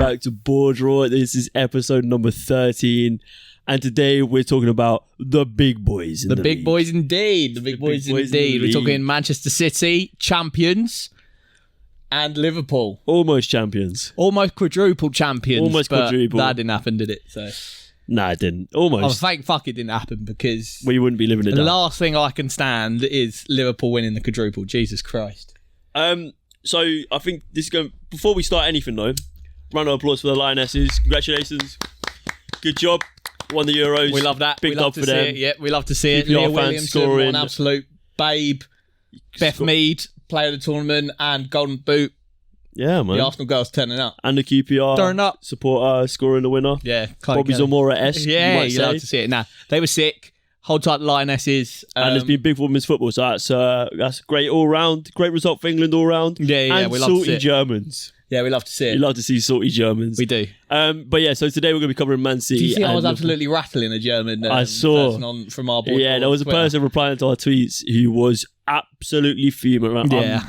back to BoreDraw. This is episode number 13. And today we're talking about the big boys in the big league. boys indeed. The big boys indeed. We're talking Manchester City, champions, and Liverpool. Almost champions. Almost quadruple champions. Almost quadruple. That didn't happen, did it? So nah, it didn't. Almost. Thank fuck it didn't happen because we wouldn't be living it the down. last thing I can stand is Liverpool winning the quadruple. Jesus Christ. So I think this is going... Before we start anything though, round of applause for the Lionesses. Congratulations. Good job. Won the Euros. We love that. Big we love dub to for see them. it. Yeah, we love to see it. QPR Leah fans Williamson, scoring. one absolute babe. Beth Mead, player of the tournament, and Golden Boot. Yeah, man. The Arsenal girls turning up. And the QPR Turn up. supporter scoring the winner. Yeah. Bobby Zamora-esque, Yeah, you might you say. love to see it. Now, they were sick. Hold tight, Lionesses. And there's been big women's football, so that's great all round. Great result for England all round. Yeah, and we love to see salty it. Germans. Yeah, we love to see it. You love to see salty Germans. We do. But yeah, so today we're going to be covering Man City. Do you see I was and absolutely rattling a German I saw. person from our board? Yeah, there was a person replying to our tweets who was absolutely fuming around. Yeah.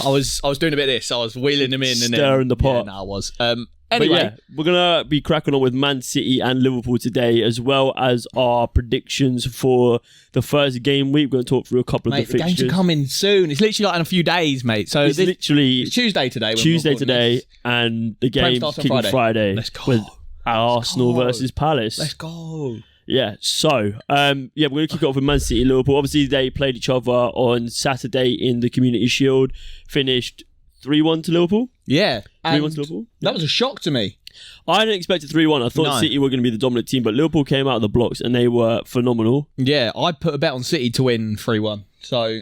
I was doing a bit of this. I was wheeling them in and Stirring the pot. Yeah, no, I was. But Anyway, yeah, we're going to be cracking on with Man City and Liverpool today, as well as our predictions for the first game week. We're going to talk through a couple mate, of the the games fixtures. are coming soon. It's literally like in a few days, mate. So It's literally it's Tuesday today. when we're Tuesday recording today, this. and the Prem game starts on kicking Friday Let's go. with Arsenal go. versus Palace. Let's go. Yeah, so we're going to kick it off with Man City and Liverpool. Obviously, they played each other on Saturday in the Community Shield, finished 3-1 to Liverpool. Yeah. 3-1 to Liverpool. That was a shock to me. I didn't expect a 3-1. I thought No. City were going to be the dominant team, but Liverpool came out of the blocks and they were phenomenal. Yeah, I put a bet on City to win 3-1. So,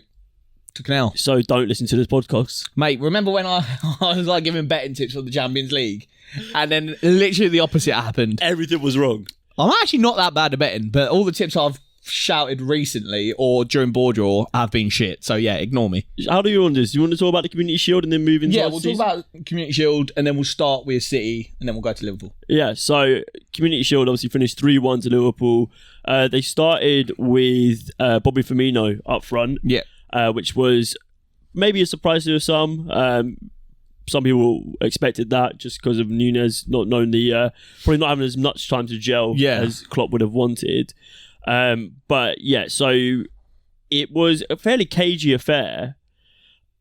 took an L. So don't listen to this podcast. Mate, remember when I was like giving betting tips for the Champions League? And then literally the opposite happened. Everything was wrong. I'm actually not that bad at betting, but all the tips I've shouted recently or during BoreDraw have been shit. So yeah, ignore me. How do you want this? Do you want to talk about the Community Shield and then move into Yeah, our we'll season? talk about Community Shield and then we'll start with City and then we'll go to Liverpool. Yeah, so Community Shield obviously finished 3-1 to Liverpool. They started with Bobby Firmino up front, which was maybe a surprise to some. Some people expected that just because of Núñez not knowing probably not having as much time to gel as Klopp would have wanted. But yeah, so it was a fairly cagey affair.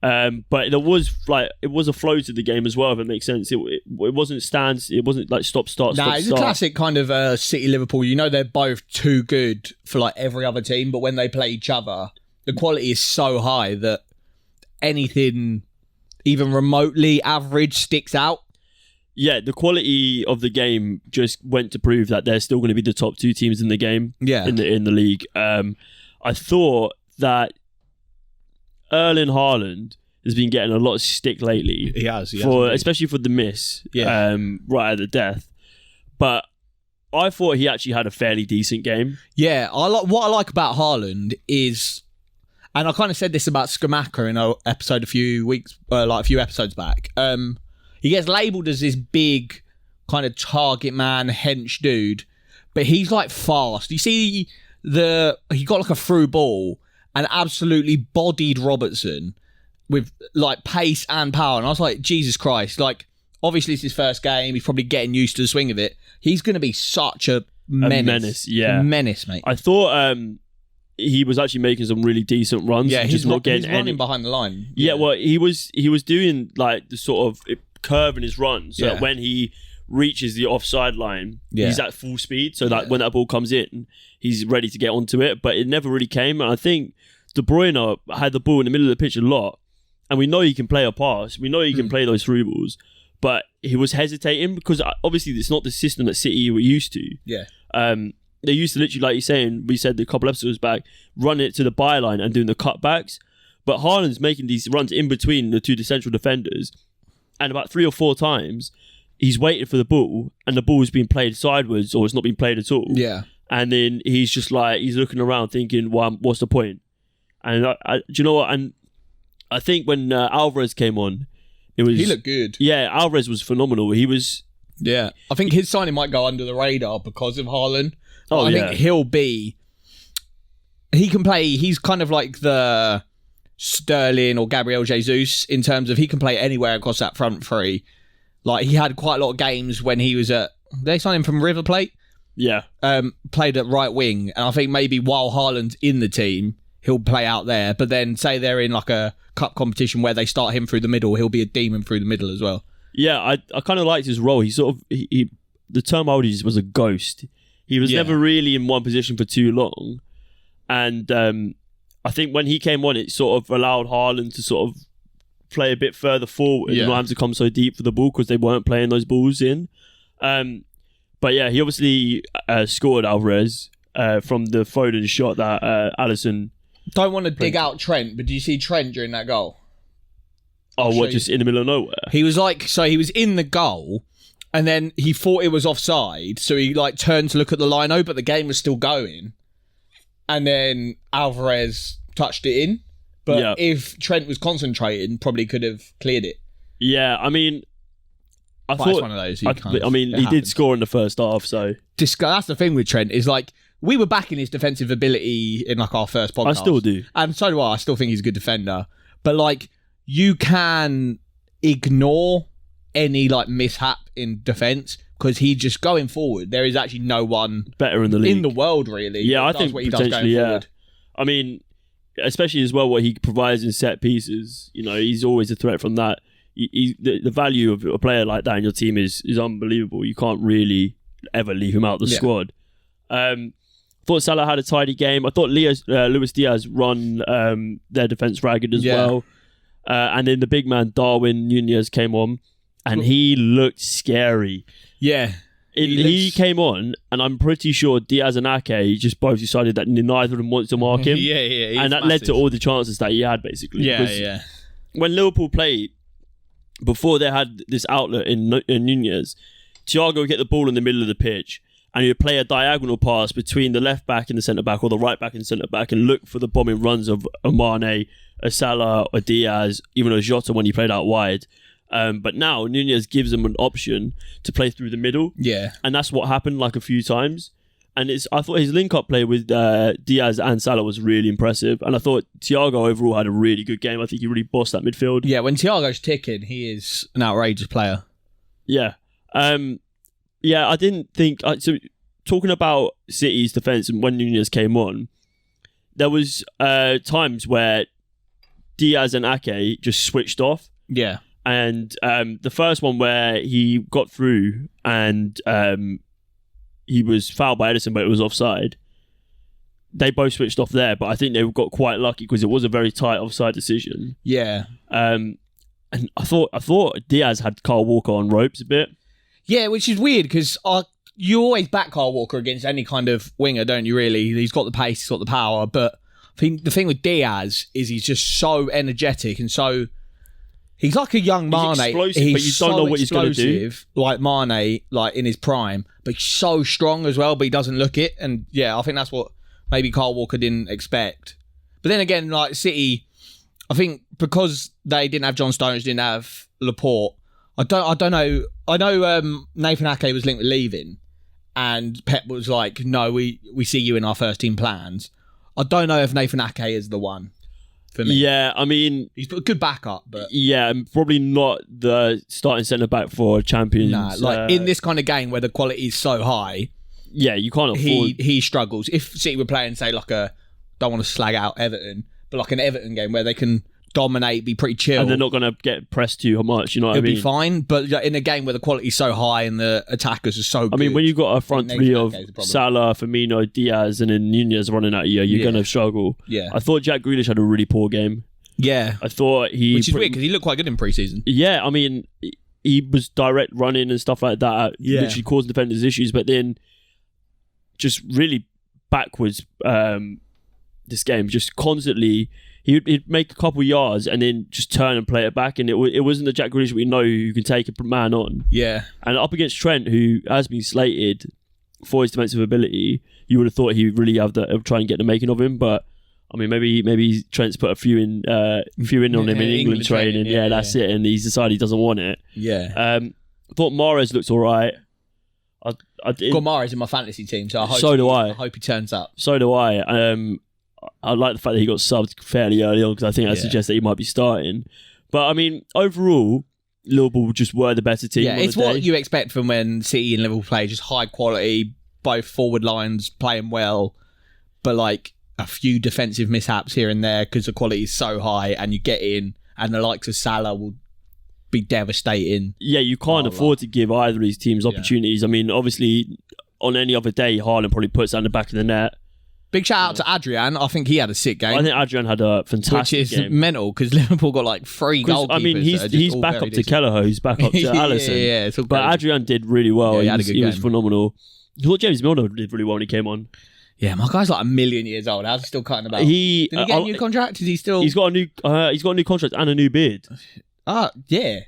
But it was a flow to the game as well, if it makes sense. It wasn't stands. It wasn't like stop, start, stop, It's start. a classic kind of City Liverpool. You know they're both too good for like every other team, but when they play each other, the quality is so high that anything even remotely average sticks out. Yeah, the quality of the game just went to prove that they're still going to be the top two teams in the game. Yeah. in the league. I thought that Erling Haaland has been getting a lot of stick lately. He has especially for the miss. Yeah. Right at the death. But I thought he actually had a fairly decent game. Yeah, what I like about Haaland is, and I kind of said this about Skamaka in an episode a few episodes back. He gets labelled as this big kind of target man, hench dude, but he's like fast. You see he got like a through ball and absolutely bodied Robertson with like pace and power. And I was like, Jesus Christ, like obviously it's his first game. He's probably getting used to the swing of it. He's going to be such a menace. Yeah. A menace, mate. I thought he was actually making some really decent runs. Yeah, he's running behind the line. Yeah, well, he was doing like the sort of curve in his run, so that when he reaches the offside line, he's at full speed, so that when that ball comes in, he's ready to get onto it. But it never really came, and I think De Bruyne had the ball in the middle of the pitch a lot, and we know he can play a pass, we know he can play those through balls, but he was hesitating because obviously it's not the system that City were used to. Yeah. They used to literally, like you're saying, we said a couple episodes back, run it to the byline and doing the cutbacks. But Haaland's making these runs in between the two central defenders, and about 3 or 4 times he's waited for the ball and the ball's been played sideways or it's not been played at all. Yeah. And then he's just like, he's looking around thinking, well, what's the point? And do you know what? And I think when Alvarez came on, he looked good. Yeah, Alvarez was phenomenal. He was... Yeah. I think his signing might go under the radar because of Haaland. Oh, I think he can play, he's kind of like the Sterling or Gabriel Jesus in terms of he can play anywhere across that front three. Like, he had quite a lot of games when he was at... They signed him from River Plate. Yeah. Played at right wing. And I think maybe while Haaland's in the team, he'll play out there. But then say they're in like a cup competition where they start him through the middle, he'll be a demon through the middle as well. Yeah, I kind of liked his role. He sort of... the term I would use was a ghost. He was never really in one position for too long. And I think when he came on, it sort of allowed Haaland to sort of play a bit further forward and not have to come so deep for the ball because they weren't playing those balls in. But yeah, he obviously scored Alvarez from the Foden shot that Alisson... Don't want to dig out Trent, but do you see Trent during that goal? Oh, what, just in the middle of nowhere? He was like... So he was in the goal... And then he thought it was offside, so he like turned to look at the lino, but the game was still going. And then Alvarez touched it in. But if Trent was concentrating, probably could have cleared it. Yeah, I mean, I thought it's one of those. He did score in the first half, so that's the thing with Trent is like we were backing his defensive ability in like our first podcast. I still do, and so do I. I still think he's a good defender, but like you can ignore any like mishap in defence because he just going forward. There is actually no one better in the league in the world, really. Yeah, I think what he does potentially. Going forward. I mean, especially as well what he provides in set pieces. You know, he's always a threat from that. The value of a player like that in your team is unbelievable. You can't really ever leave him out of the squad. Thought Salah had a tidy game. I thought Luis Diaz run their defence ragged as well. And then the big man Darwin Nunez came on. And he looked scary. Yeah. He came on, and I'm pretty sure Diaz and Ake just both decided that neither of them wants to mark him. And that led to all the chances that he had, basically. Yeah. When Liverpool played, before they had this outlet in Nunez, Thiago would get the ball in the middle of the pitch, and he would play a diagonal pass between the left back and the centre back, or the right back and centre back, and look for the bombing runs of a Mane, a Salah, a Diaz, even a Jota when he played out wide. But now Nunez gives them an option to play through the middle. Yeah. And that's what happened like a few times. And I thought his link-up play with Diaz and Salah was really impressive. And I thought Thiago overall had a really good game. I think he really bossed that midfield. Yeah, when Thiago's ticking, he is an outrageous player. Yeah. I didn't think... So talking about City's defence and when Nunez came on, there was times where Diaz and Ake just switched off. Yeah. And the first one where he got through and he was fouled by Edison, but it was offside. They both switched off there, but I think they got quite lucky because it was a very tight offside decision. Yeah. And I thought Diaz had Kyle Walker on ropes a bit. Yeah, which is weird because you always back Kyle Walker against any kind of winger, don't you, really? He's got the pace, he's got the power, but I think the thing with Diaz is he's just so energetic and so... He's like a young Mane. He's explosive, but you don't know what he's going to do. Like Mane, like in his prime, but he's so strong as well, but he doesn't look it. And yeah, I think that's what maybe Kyle Walker didn't expect. But then again, like City, I think because they didn't have John Stones, didn't have Laporte, I don't know. I know Nathan Ake was linked with leaving, and Pep was like, "No, we see you in our first team plans." I don't know if Nathan Ake is the one. For me. Yeah, I mean... He's a good backup, but... Yeah, probably not the starting centre-back for Champions. Nah, like in this kind of game where the quality is so high... Yeah, you can't afford... He struggles. If City were playing, say, like a... Don't want to slag out Everton, but like an Everton game where they can dominate, be pretty chill... And they're not going to get pressed too much, you know what I mean? It'll be fine, but in a game where the quality is so high and the attackers are so good... I mean, when you've got a front three of Salah, Firmino, Diaz, and then Nunez running at you, you're going to struggle. Yeah. I thought Jack Grealish had a really poor game. Yeah. I thought he... Which is weird, because he looked quite good in pre-season. Yeah, I mean, he was direct running and stuff like that, which caused defenders issues, but then just really backwards this game, just constantly... He'd make a couple yards and then just turn and play it back, and it wasn't the Jack Grealish we know who can take a man on. Yeah. And up against Trent, who has been slated for his defensive ability, you would have thought he'd really try and get the making of him, but I mean, maybe Trent's put a few in on him in England training. Yeah, that's it, and he's decided he doesn't want it. Yeah. I thought Mahrez looked all right. Got Mahrez in my fantasy team, so I hope he turns up. So do I. I like the fact that he got subbed fairly early on because I think that suggests that he might be starting. But I mean, overall, Liverpool just were the better team. Yeah, it's what you expect from when City and Liverpool play, just high quality, both forward lines playing well, but like a few defensive mishaps here and there because the quality is so high, and you get in, and the likes of Salah will be devastating. Yeah, you can't afford to give either of these teams opportunities. I mean, obviously, on any other day, Haaland probably puts down the back of the net. Big shout out to Adrian. I think he had a sick game. I think Adrian had a fantastic Which is game. mental because Liverpool got like 3 goalkeepers. I mean, he's back up to Kelleher, he's back up to Alisson. Yeah, it's all but crazy. Adrian did really well. Yeah, he was phenomenal. I thought James Milner did really well when he came on. Yeah, my guy's like 1,000,000 years old. How's he still cutting about? Did he get a new contract? Is he still? He's got a new contract and a new beard. Yeah.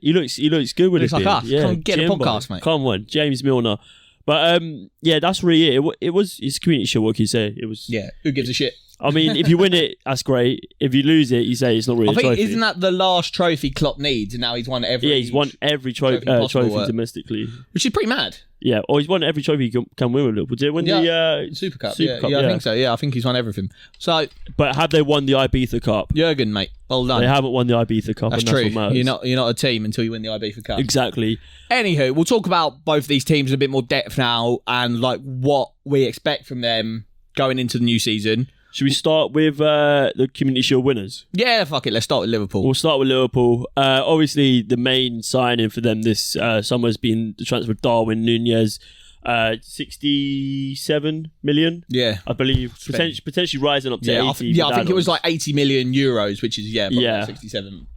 He looks good with his beard. Like us. Yeah, come get a podcast, mate. Come on, James Milner. But that's really it. It was his community shield. What can you say? It was. Yeah. Who gives a shit? I mean, if you win it, that's great. If you lose it, you say it's not really a trophy. Isn't that the last trophy Klopp needs? And now he's won every. Yeah, he's won every trophy domestically. Which is pretty mad. Yeah, or he's won every trophy he can win with Liverpool. Did he win the Super Cup? Super Cup, I think so. Yeah, I think he's won everything. So, but have they won the Ibiza Cup? Jurgen, mate, well done. They haven't won the Ibiza Cup. That's and true. That's what matters. You're not a team until you win the Ibiza Cup. Exactly. Anywho, we'll talk about both these teams in a bit more depth now, and like what we expect from them going into the new season. Should we start with the Community Shield winners? Yeah, fuck it. Let's start with Liverpool. We'll start with Liverpool. Obviously, the main signing for them this summer has been the transfer of Darwin Nunez. 67 million. Yeah, I believe potentially rising up to 80. I think it was like 80 million euros, which is probably 67.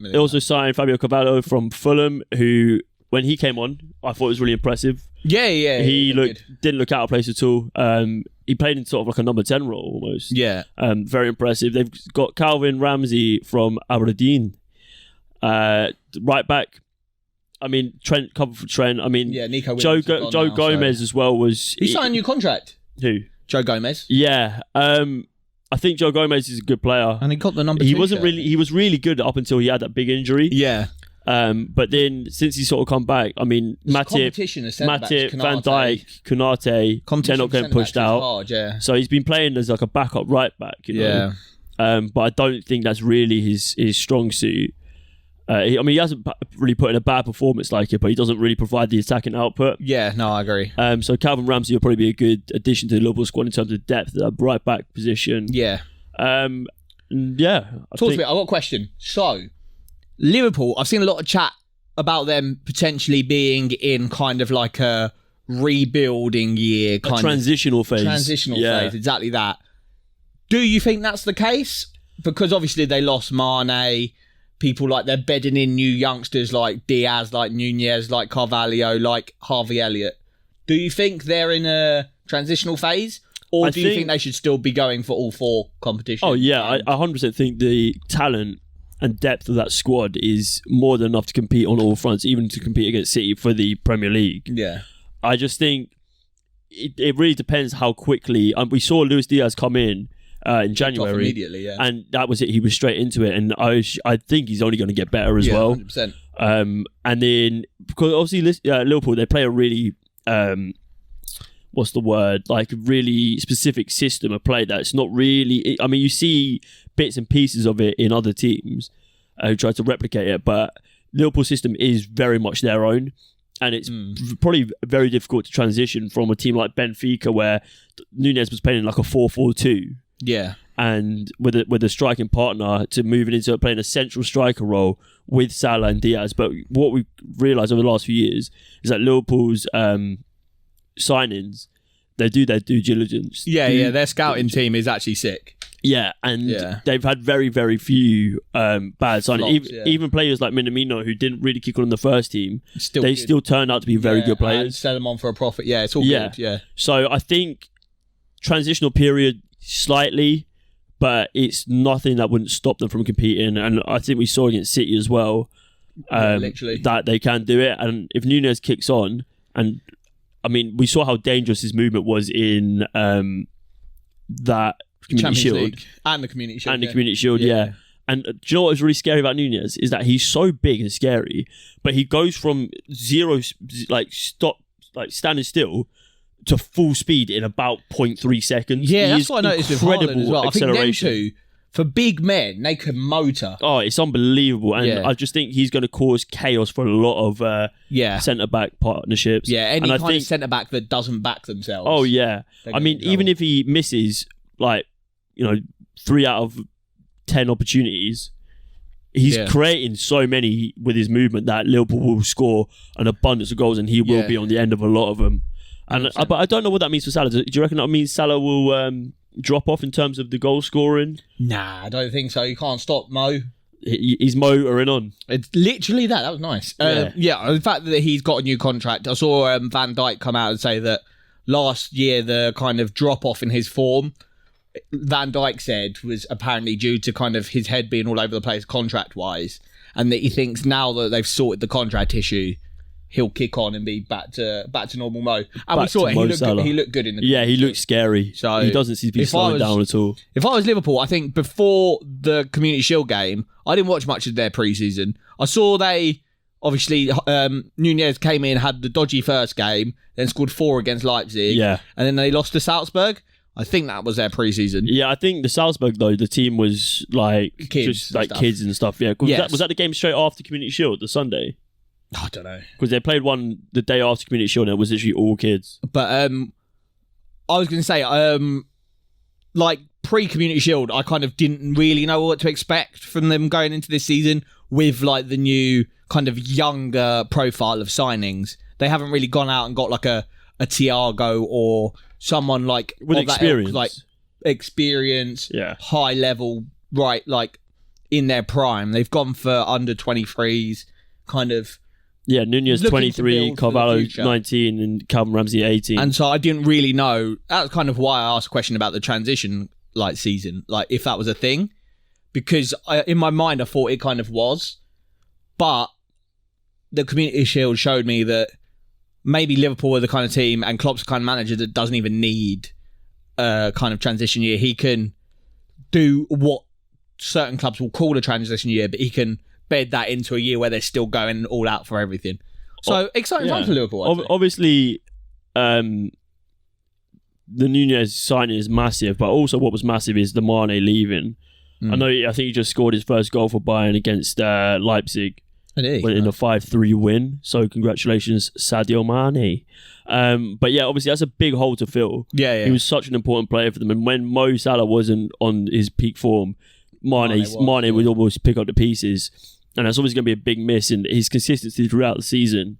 They also signed Fabio Carvalho from Fulham, who when he came on, I thought was really impressive. Yeah. He didn't look out of place at all. He played in sort of like a number 10 role almost. Yeah. Very impressive. They've got Calvin Ramsey from Aberdeen. Right back. I mean, Trent covered for Trent. I mean, Nico Joe Gomez as well was. He signed a new contract. Who? Joe Gomez. Yeah. I think Joe Gomez is a good player, and he got the number. He was really good up until he had that big injury. Yeah. But then since he's sort of come back, I mean, Matip, Van Dijk, Konate, they're not getting pushed out. Hard, yeah. So he's been playing as like a backup right back. You know? Yeah. But I don't think that's really his strong suit. He hasn't really put in a bad performance like it, but he doesn't really provide the attacking output. Yeah, no, I agree. So Calvin Ramsey will probably be a good addition to the Liverpool squad in terms of depth, that right back position. Yeah. Talk to me. I've got a question. So, Liverpool, I've seen a lot of chat about them potentially being in kind of like a rebuilding year, transitional phase. Transitional phase, exactly that. Do you think that's the case? Because obviously they lost Mane. People like they're bedding in new youngsters like Diaz, like Nunez, like Carvalho, like Harvey Elliott. Do you think they're in a transitional phase? Or do you think they should still be going for all 4 competitions? Oh, yeah. I 100% think the talent and depth of that squad is more than enough to compete on all fronts, even to compete against City for the Premier League. Yeah. I just think it really depends how quickly... we saw Luis Diaz come in January. Immediately, yeah. And that was it. He was straight into it. And I think he's only going to get better as well. 100%. And then, because obviously Liverpool, they play a really... what's the word? Like a really specific system of play that's not really... I mean, you see bits and pieces of it in other teams who try to replicate it, but Liverpool system is very much their own. And it's probably very difficult to transition from a team like Benfica, where Nunez was playing like a 4-4-2. Yeah. And with a striking partner, to moving into playing a central striker role with Salah and Diaz. But what we've realised over the last few years is that Liverpool's signings, they do their due diligence. Yeah, their scouting team is actually sick. Yeah, and they've had very, very few bad signings. Even players like Minamino, who didn't really kick on in the first team, still turned out to be very good players. And sell them on for a profit. Yeah, it's all good. Yeah. So I think transitional period slightly, but it's nothing that wouldn't stop them from competing. And I think we saw against City as well that they can do it. And if Nunez kicks on, and I mean, we saw how dangerous his movement was in that Community Shield. League. And the Community Shield. And the Community Shield, yeah. And do you know what was really scary about Nunez? Is that he's so big and scary, but he goes from standing still to full speed in about 0.3 seconds. Yeah, that's what I noticed with Haaland as well. I think them two, for big men, they can motor. Oh, it's unbelievable. And I just think he's going to cause chaos for a lot of centre-back partnerships. Yeah, any kind of centre-back that doesn't back themselves. Oh, yeah. I mean, even if he misses, 3 out of 10 opportunities, he's creating so many with his movement that Liverpool will score an abundance of goals and he will be on the end of a lot of them. But I don't know what that means for Salah. Do you reckon that means Salah will drop off in terms of the goal scoring? Nah, I don't think so. You can't stop Mo. He's motoring on. It's literally that. That was nice. The fact that he's got a new contract. I saw Van Dijk come out and say that last year the kind of drop off in his form, Van Dijk said, was apparently due to kind of his head being all over the place contract wise, and that he thinks now that they've sorted the contract issue, he'll kick on and be back to normal Mo. And we saw it. He looked good in the he looked scary. So he doesn't seem to be slowing down at all. If I was Liverpool, I think before the Community Shield game, I didn't watch much of their pre-season. I saw they obviously Nunez came in, had the dodgy first game, then scored 4 against Leipzig, and then they lost to Salzburg. I think that was their pre-season. Yeah, I think the Salzburg though, the team was kids and stuff. Yeah, was that the game straight after Community Shield, the Sunday? I don't know, because they played one the day after Community Shield and it was literally all kids. But I was going to say, pre-Community Shield, I kind of didn't really know what to expect from them going into this season with the new kind of younger profile of signings. They haven't really gone out and got a Thiago or someone with experience, experience, high level, in their prime. They've gone for under 23s, kind of. Yeah, Nunez 23, Carvalho 19, and Calvin Ramsey 18. And so I didn't really know. That's kind of why I asked a question about the transition season, if that was a thing, because in my mind I thought it kind of was, but the Community Shield showed me that maybe Liverpool are the kind of team, and Klopp's the kind of manager that doesn't even need a kind of transition year. He can do what certain clubs will call a transition year, but he can bed that into a year where they're still going all out for everything. So exciting time for Liverpool. Obviously, the Nunez signing is massive, but also what was massive is the Mane leaving. I think he just scored his first goal for Bayern against Leipzig. In a 5-3 win. So congratulations, Sadio Mane. But yeah, obviously that's a big hole to fill. Yeah. He was such an important player for them. And when Mo Salah wasn't on his peak form, Mane would almost pick up the pieces. And that's always going to be a big miss. And his consistency throughout the season,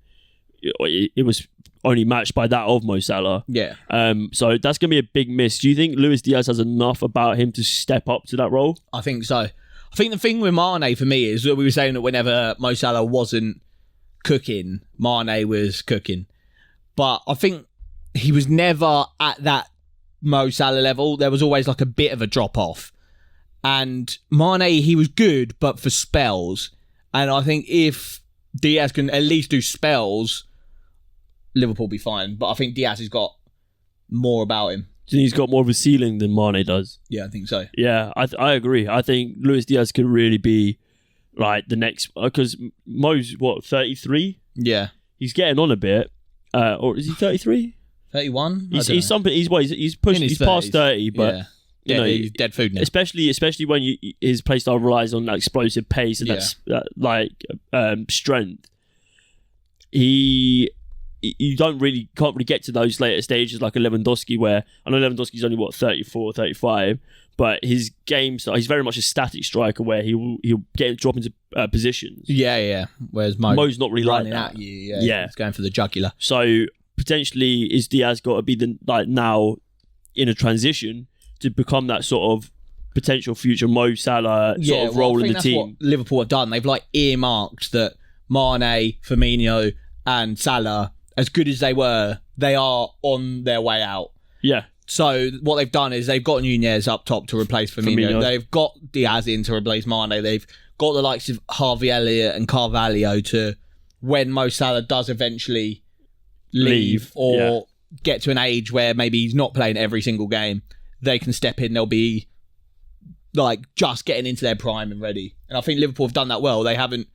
it was only matched by that of Mo Salah. Yeah. So that's going to be a big miss. Do you think Luis Diaz has enough about him to step up to that role? I think so. I think the thing with Mane for me is that we were saying that whenever Mo Salah wasn't cooking, Mane was cooking. But I think he was never at that Mo Salah level. There was always a bit of a drop off. And Mane, he was good, but for spells. And I think if Diaz can at least do spells, Liverpool will be fine. But I think Diaz has got more about him. He's got more of a ceiling than Mane does. Yeah, I think so. Yeah, I agree. I think Luis Diaz could really be the next, because Mo's 33? Yeah, he's getting on a bit. Or is he 33? 31? He's something. He's pushing. He's past 30, but he's dead food now. Especially when his play style relies on that explosive pace and that strength. You can't really get to those later stages like a Lewandowski, where I know Lewandowski's only 34, 35, but his game style, he's very much a static striker where he'll drop into positions. Yeah. Whereas Mo's not really running like that. At you. Yeah, he's going for the jugular. So potentially, is Diaz got to be now in a transition to become that sort of potential future Mo Salah sort of role in the team? What Liverpool have done. They've earmarked that Mane, Firmino, and Salah, as good as they were, they are on their way out. Yeah. So what they've done is they've got Nunez up top to replace Firmino. They've got Diaz in to replace Mane. They've got the likes of Harvey Elliott and Carvalho to, when Mo Salah does eventually leave or get to an age where maybe he's not playing every single game, they can step in. They'll be just getting into their prime and ready. And I think Liverpool have done that well. They haven't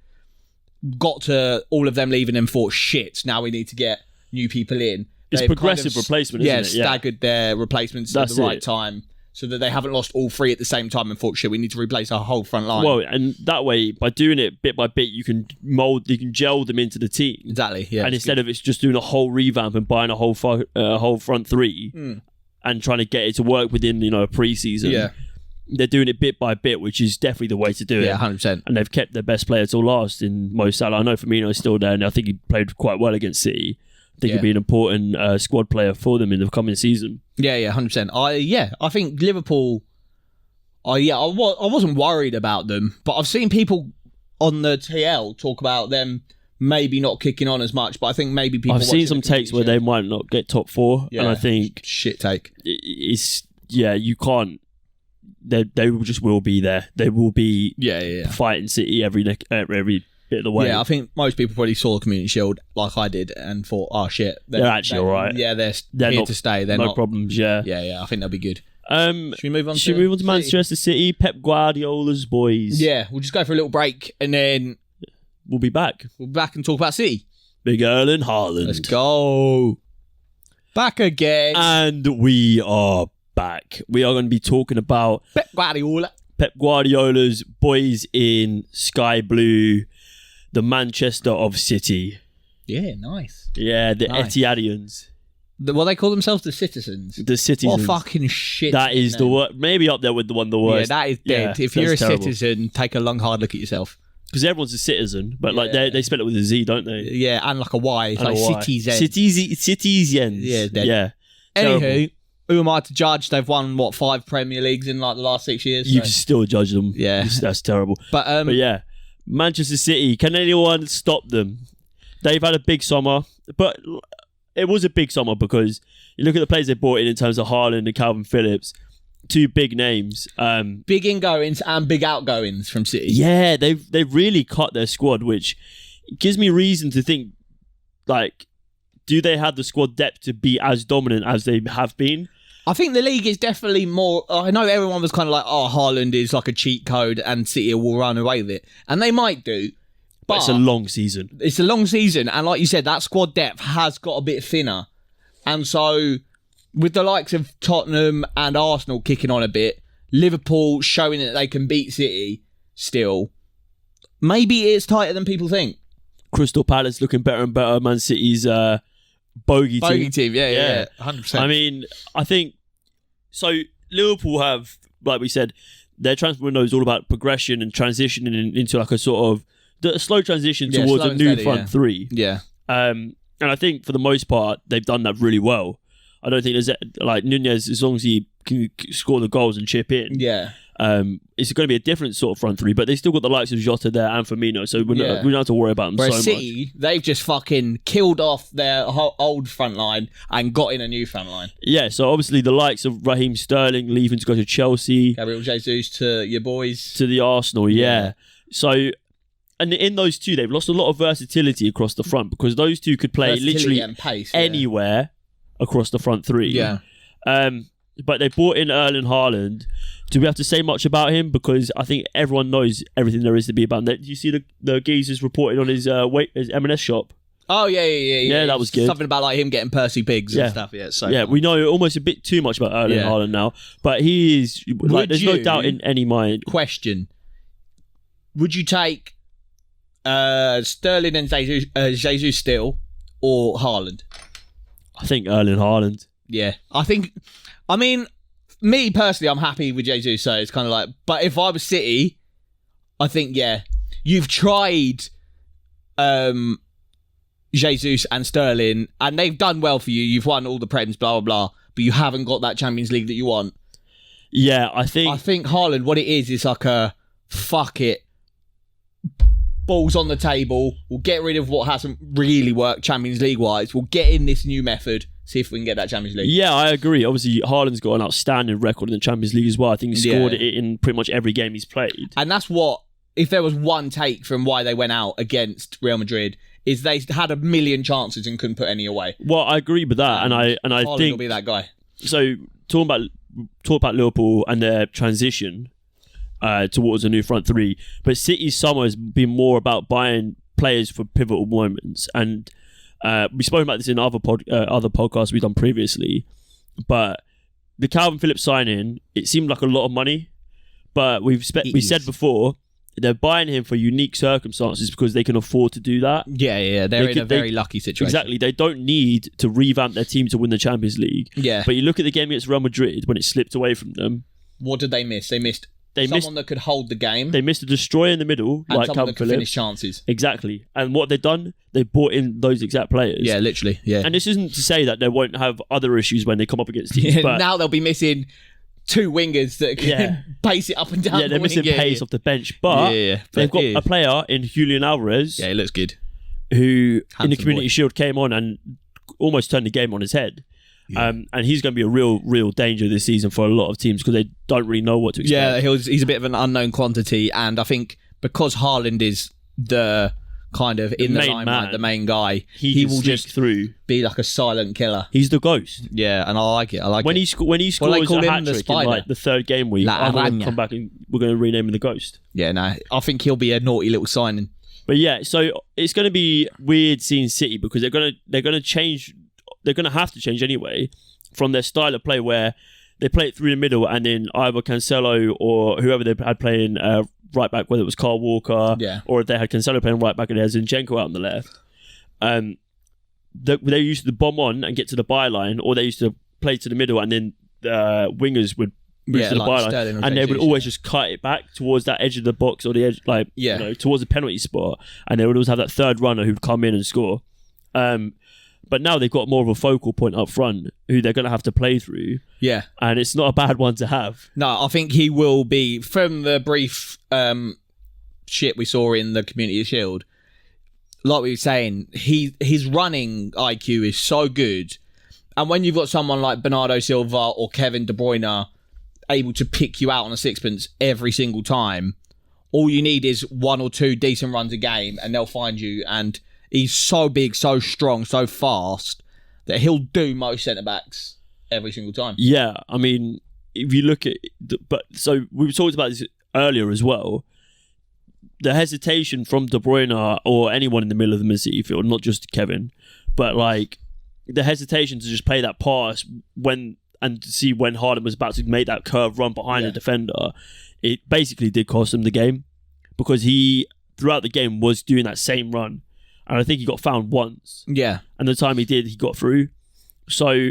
got to all of them leaving and thought, shit, now we need to get new people in. It's progressive replacement, isn't it? Staggered their replacements at the right time. so that they haven't lost all three at the same time and thought, shit, we need to replace our whole front line. Well, and that way, by doing it bit by bit, you can gel them into the team. Exactly, yeah. And instead of it's just doing a whole revamp and buying a whole front three and trying to get it to work within, a pre-season. Yeah. They're doing it bit by bit, which is definitely the way to do it. Yeah, 100%. And they've kept their best player till last in Mo Salah. I know Firmino's still there, and I think he played quite well against City. I think he'll be an important squad player for them in the coming season. Yeah, 100%. I think Liverpool. I wasn't worried about them, but I've seen people on the TL talk about them maybe not kicking on as much. But I think maybe people. I've seen some takes where they might not get top four, and I think shit take. You can't. They just will be there. They will be fighting City every bit of the way. Yeah, I think most people probably saw the Community Shield like I did and thought, oh shit, they're actually all right. Yeah, they're here to stay. They're no not problems. Yeah, I think they'll be good. Should we move on to Manchester City? Pep Guardiola's boys. Yeah, we'll just go for a little break and then we'll be back. We'll be back and talk about City. Big Erling Haaland. Let's go. Back again. And we are back. We are going to be talking about Pep Guardiola's boys in Sky Blue, the Manchester of City. Yeah, nice. Yeah, the Etihadians. What they call themselves, the citizens. The citizens. What fucking shit. That is the worst. Maybe up there with the worst. Yeah, that is dead. If you're a citizen, take a long, hard look at yourself. Because everyone's a citizen, but like they spell it with a Z, don't they? Yeah, and like a Y. It's like cityzens. Cityzens. Yeah, dead. Yeah. Anywho, who am I to judge? They've won, 5 Premier Leagues in like the last 6 years? You can still judge them. Yeah. That's terrible. But yeah, Manchester City, can anyone stop them? They've had a big summer, but it was a big summer because you look at the players they brought in terms of Haaland and Calvin Phillips, 2 big names. Big ingoings and big outgoings from City. Yeah, they've really cut their squad, which gives me reason to think, like, do they have the squad depth to be as dominant as they have been? I think the league is definitely more... I know everyone was kind of like, oh, Haaland is like a cheat code and City will run away with it. And they might do. But it's a long season. It's a long season. And like you said, that squad depth has got a bit thinner. And so with the likes of Tottenham and Arsenal kicking on a bit, Liverpool showing that they can beat City still, maybe it's tighter than people think. Crystal Palace looking better and better. Man City's bogey team. Yeah, 100%. I mean, I think... So, Liverpool have, like we said, their transfer window is all about progression and transitioning into like a sort of... a slow transition towards a new front three. Yeah. And I think for the most part, they've done that really well. I don't think there's... Like, Nunez, as long as he can score the goals and chip in... Yeah. It's going to be a different sort of front three, but they still got the likes of Jota there and Firmino, so we don't have to worry about them. Whereas so City, they've just fucking killed off their old front line and got in a new front line. Yeah, so obviously the likes of Raheem Sterling leaving to go to Chelsea, Gabriel Jesus to your boys, to the Arsenal. Yeah. So, and in those two, they've lost a lot of versatility across the front because those two could play literally and pace, anywhere across the front three. Yeah. But they brought in Erling Haaland. Do we have to say much about him? Because I think everyone knows everything there is to be about him. Did you see the geezers reported on his M&S shop? Oh, yeah. Yeah, that was good. Something about like him getting Percy Pigs and stuff. Yeah, so we know almost a bit too much about Erling Haaland now. But he is... Like, there's no doubt in any mind. Question. Would you take Sterling and Jesus still or Haaland? I think Erling Haaland. Yeah. I mean, me personally, I'm happy with Jesus, so it's kind of like... But if I was City, I think, you've tried Jesus and Sterling, and they've done well for you. You've won all the Prems, blah, blah, blah, but you haven't got that Champions League that you want. Yeah, I think Haaland, what it is like a, fuck it, balls on the table, we'll get rid of what hasn't really worked Champions League-wise, we'll get in this new method, see if we can get that Champions League. Yeah, I agree. Obviously, Haaland's got an outstanding record in the Champions League as well. I think he scored it in pretty much every game he's played. And that's what, if there was one take from why they went out against Real Madrid, is they had a million chances and couldn't put any away. Well, I agree with that, and I Haaland think will be that guy. So talk about Liverpool and their transition towards a new front three, but City's summer has been more about buying players for pivotal moments, and we spoke about this in other podcasts we've done previously. But the Calvin Phillips signing, it seemed like a lot of money, but we said before, they're buying him for unique circumstances because they can afford to do that. Yeah. They're in a very lucky situation. Exactly. They don't need to revamp their team to win the Champions League. Yeah. But you look at the game against Real Madrid when it slipped away from them. What did they miss? They missed someone that could hold the game. They missed a destroyer in the middle, and like someone Calvin that could Phillips. finish chances. Exactly. And what they've done, they brought in those exact players. Yeah, literally. Yeah. And this isn't to say that they won't have other issues when they come up against teams. But now they'll be missing 2 wingers that can pace it up and down. Yeah, they're missing pace off the bench. But they've got a player in Julian Alvarez. Yeah, he looks good. Who, in the Community Shield, came on and almost turned the game on his head. Yeah. And he's going to be a real danger this season for a lot of teams because they don't really know what to expect. Yeah, he's a bit of an unknown quantity. And I think because Haaland is the kind of in the limelight, the main guy, he will just be like a silent killer. He's the ghost. Yeah, and I like it. When he scores a hat-trick in like the third game week, I'm going to come back and we're going to rename him the Ghost. Yeah, no, I think he'll be a naughty little signing. But yeah, so it's going to be weird seeing City because they're going to change. They're going to have to change anyway from their style of play where they play it through the middle and then either Cancelo or whoever they had playing right back, whether it was Kyle Walker or if they had Cancelo playing right back and they had Zinchenko out on the left. They used to bomb on and get to the byline, or they used to play to the middle and then the wingers would move to the byline and they would always just cut it back towards that edge of the box or the edge, towards the penalty spot, and they would always have that third runner who'd come in and score. But now they've got more of a focal point up front who they're going to have to play through. Yeah. And it's not a bad one to have. No, I think he will be, from the brief shit we saw in the Community Shield, like we were saying, his running IQ is so good. And when you've got someone like Bernardo Silva or Kevin De Bruyne able to pick you out on a sixpence every single time, all you need is 1 or 2 decent runs a game and they'll find you. And he's so big, so strong, so fast that he'll do most centre-backs every single time. Yeah, I mean, if you look at... So we talked about this earlier as well. The hesitation from De Bruyne or anyone in the middle of the Man City field, not just Kevin, but like the hesitation to just play that pass and to see when Haaland was about to make that curve run behind the defender, it basically did cost him the game because he, throughout the game, was doing that same run. And I think he got found once. Yeah. And the time he did, he got through. So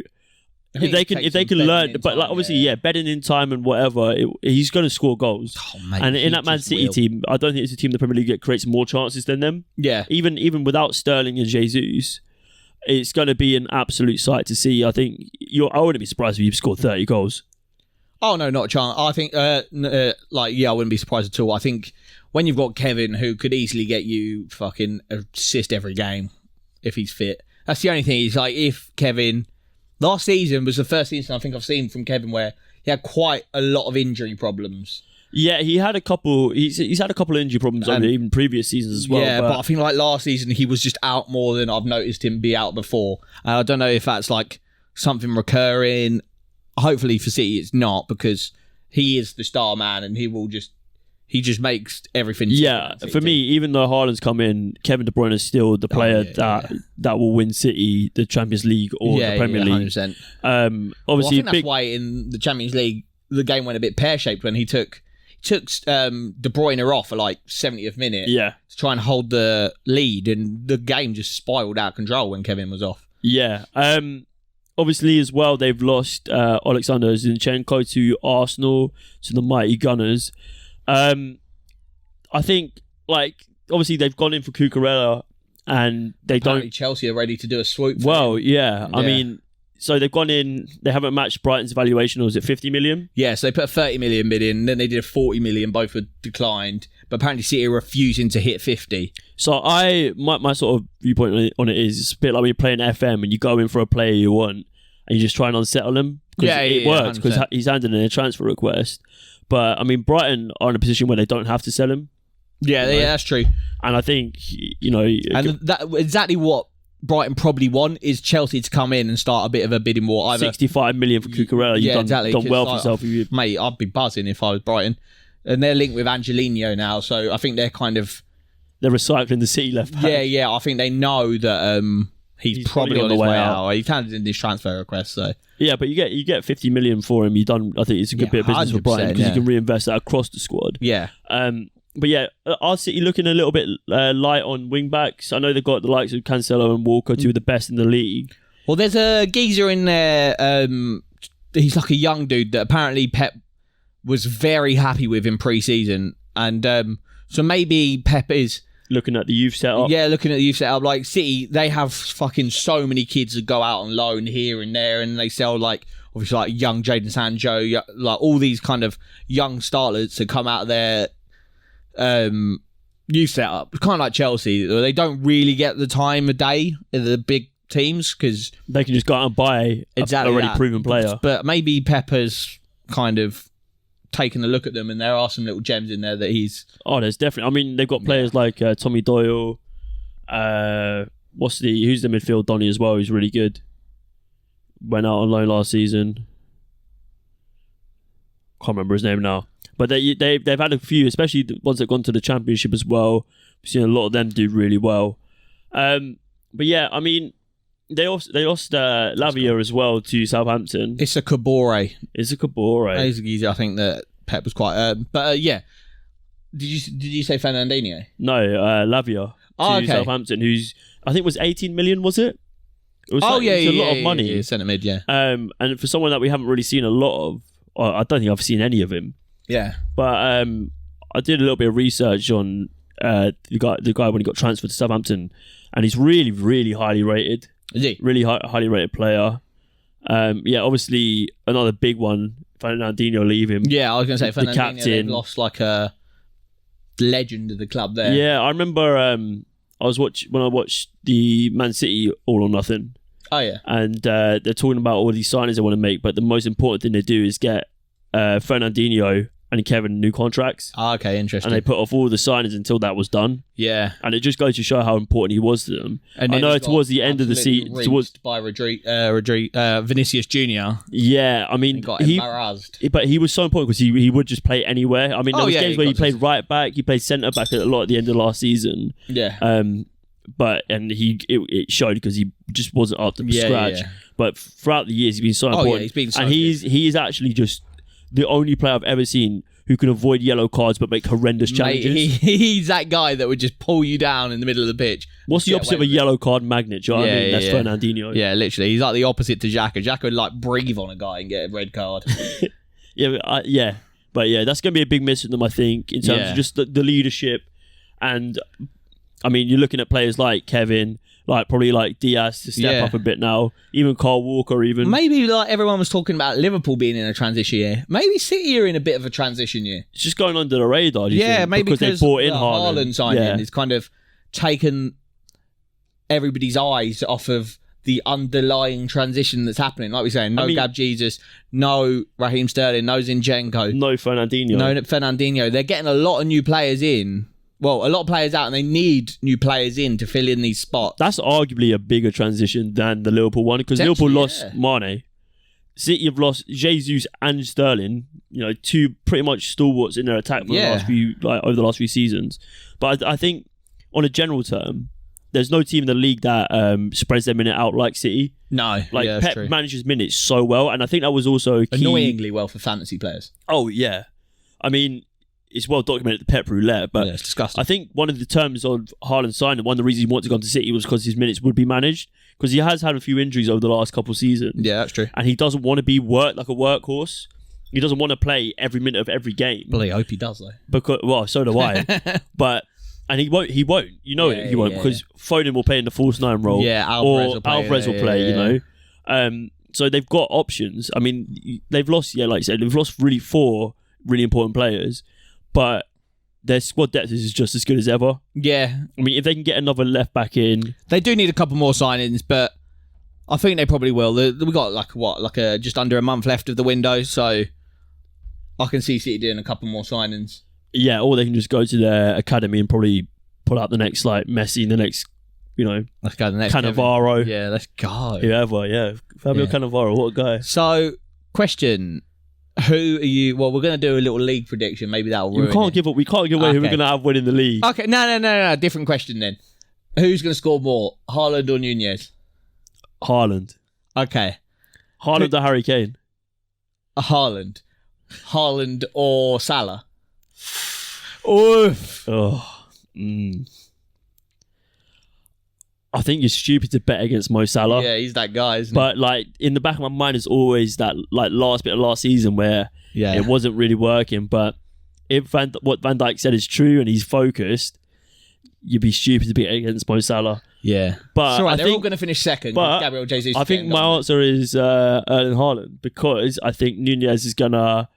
if they can learn, but like obviously, bedding in time and whatever, he's going to score goals. Oh, mate, and in that Man City team, I don't think it's a team the Premier League creates more chances than them. Yeah. Even without Sterling and Jesus, it's going to be an absolute sight to see. I think I wouldn't be surprised if you scored 30 goals. Oh no, not a chance. I think I wouldn't be surprised at all. I think when you've got Kevin, who could easily get you fucking assist every game if he's fit. That's the only thing. He's like, if Kevin... Last season was the first season I think I've seen from Kevin where he had quite a lot of injury problems. Yeah, he had a couple... He's had a couple of injury problems over even previous seasons as well. Yeah, but I think like last season he was just out more than I've noticed him be out before. I don't know if that's like something recurring. Hopefully for City it's not, because he is the star man and he just makes everything. Yeah, for me, even though Haaland's come in, Kevin De Bruyne is still the player that will win City the Champions League or the Premier League. 100%. Obviously, I think that's why in the Champions League the game went a bit pear-shaped when he took De Bruyne off at like 70th minute to try and hold the lead, and the game just spiraled out of control when Kevin was off. Yeah. Obviously, as well, they've lost Alexander Zinchenko to Arsenal, to the mighty Gunners. I think, like, obviously they've gone in for Cucurella and Apparently Chelsea are ready to do a swoop for him. Yeah. I mean, so they've gone in, they haven't matched Brighton's valuation, or was it 50 million? Yeah, so they put a 30 million bid in, then they did a 40 million, both were declined, but apparently City are refusing to hit 50. So my sort of viewpoint on it is, it's a bit like when you're playing FM and you go in for a player you want and you just try and unsettle him. It works because he's handed in a transfer request. But, I mean, Brighton are in a position where they don't have to sell him. Yeah, that's true. And I think, And that exactly what Brighton probably want is Chelsea to come in and start a bit of a bidding war. Either 65 million for Cucurella. You've done well for yourself. Mate, I'd be buzzing if I was Brighton. And they're linked with Angelino now, so I think they're kind of... They're recycling the City left back. Yeah, I think they know that he's probably on his way out. He turned in this transfer request, so yeah. But you get 50 million for him. I think it's a good bit of business for Brighton because you can reinvest that across the squad. Yeah. But yeah, our City looking a little bit light on wing backs. I know they've got the likes of Cancelo and Walker, two of the best in the league. Well, there's a geezer in there. He's like a young dude that apparently Pep was very happy with in pre-season, and so maybe Pep is looking at the youth setup. Yeah, looking at the youth setup. Like City, they have fucking so many kids that go out on loan here and there, and they sell like obviously like young Jadon Sancho, like all these kind of young starlets that come out of their youth setup. It's kind of like Chelsea. They don't really get the time of day in the big teams because they can just go out and buy exactly a already proven player. But maybe Pepper's kind of taken a look at them, and there are some little gems in there that he's. Oh, there's definitely. I mean, they've got players like Tommy Doyle. Who's the midfield Donny as well? Who's really good. Went out on loan last season. Can't remember his name now. But they've had a few, especially the ones that have gone to the Championship as well. We've seen a lot of them do really well. But yeah, I mean, they lost Lavia as well to Southampton. It's a Kabore. Basically, I think that Pep was quite. Yeah, did you say Fernandinho? No, Lavia to Southampton, who's I think was 18 million, was it? It was a lot of money. Yeah, centre mid, yeah. And for someone that we haven't really seen a lot of, I don't think I've seen any of him. Yeah, but I did a little bit of research on the guy when he got transferred to Southampton, and he's really, really highly rated. Is he? Really highly rated player. Yeah, obviously another big one. Fernandinho leaving. Yeah, I was going to say the Fernandinho. Captain. They've lost like a legend of the club there. Yeah, I remember. When I watched the Man City All or Nothing. Oh yeah, and they're talking about all these signings they want to make, but the most important thing they do is get Fernandinho and Kevin new contracts. Okay, interesting. And they put off all the signings until that was done. Yeah, and it just goes to show how important he was to them. And I know towards the end of the season, by Vinicius Junior. Yeah, I mean, got embarrassed. But he was so important because he would just play anywhere. I mean, there was games where he played right back, he played centre back a lot at the end of last season. Yeah. It showed because he just wasn't up to scratch. Yeah. But throughout the years, he's been so important. Yeah, he's been so and he's actually just the only player I've ever seen who can avoid yellow cards but make horrendous challenges. He's that guy that would just pull you down in the middle of the pitch. What's the opposite of a yellow card magnet? Do you know what I mean? That's Fernandinho. Yeah, literally. He's like the opposite to Xhaka. Xhaka would like breathe on a guy and get a red card. But that's going to be a big miss for them, I think, in terms of just the leadership. And I mean, you're looking at players like Kevin, probably like Diaz to step up a bit now. Even Kyle Walker, even. Maybe like everyone was talking about Liverpool being in a transition year. Maybe City are in a bit of a transition year. It's just going under the radar. Do you think? Maybe because they bought in Haaland signing is kind of taken everybody's eyes off of the underlying transition that's happening. Like we say, Gab Jesus, no Raheem Sterling, no Zinchenko, no Fernandinho. They're getting a lot of new players in. Well, a lot of players out, and they need new players in to fill in these spots. That's arguably a bigger transition than the Liverpool one, because Liverpool lost Mane. City have lost Jesus and Sterling, two pretty much stalwarts in their attack for the last few, over the last few seasons. But I think, on a general term, there's no team in the league that spreads their minute out like City. No, Pep manages minutes so well, and I think that was also key. Annoyingly well for fantasy players. Oh yeah, I mean, it's well documented the Pep roulette, but it's disgusting. I think one of the terms of Haaland signing, one of the reasons he wanted to go to City was because his minutes would be managed, because he has had a few injuries over the last couple of seasons. Yeah, that's true. And he doesn't want to be worked like a workhorse. He doesn't want to play every minute of every game. Well, I hope he does though. Because so do I. And he won't. He won't. He won't, because Foden will play in the false nine role. Yeah, Alvarez will play. So they've got options. I mean, they've lost. Yeah, like you said, they've lost really 4 really important players, but their squad depth is just as good as ever. Yeah. I mean, if they can get another left back in, they do need a couple more signings, but I think they probably will. We got just under a month left of the window, so I can see City doing a couple more signings. Yeah, or they can just go to their academy and probably pull out the next Messi, the next, let's go the next Cannavaro. Kevin. Yeah, let's go. Whoever, Fabio Cannavaro, what a guy. So, question. Who are you? Well, we're going to do a little league prediction. Maybe that'll ruin We can't give away who we're going to have winning the league. Okay, no. Different question then. Who's going to score more, Haaland or Nunez? Haaland. Okay. Haaland or Harry Kane? Haaland or Salah? Oof. Oh. I think you're stupid to bet against Mo Salah. Yeah, he's that guy, isn't he? But like in the back of my mind is always that like last bit of last season where it wasn't really working. But if what Van Dijk said is true and he's focused, you'd be stupid to bet against Mo Salah. Yeah. But right, they're all going to finish second. But Gabriel Jesus. I think my answer is Erling Haaland, because I think Nunez is going to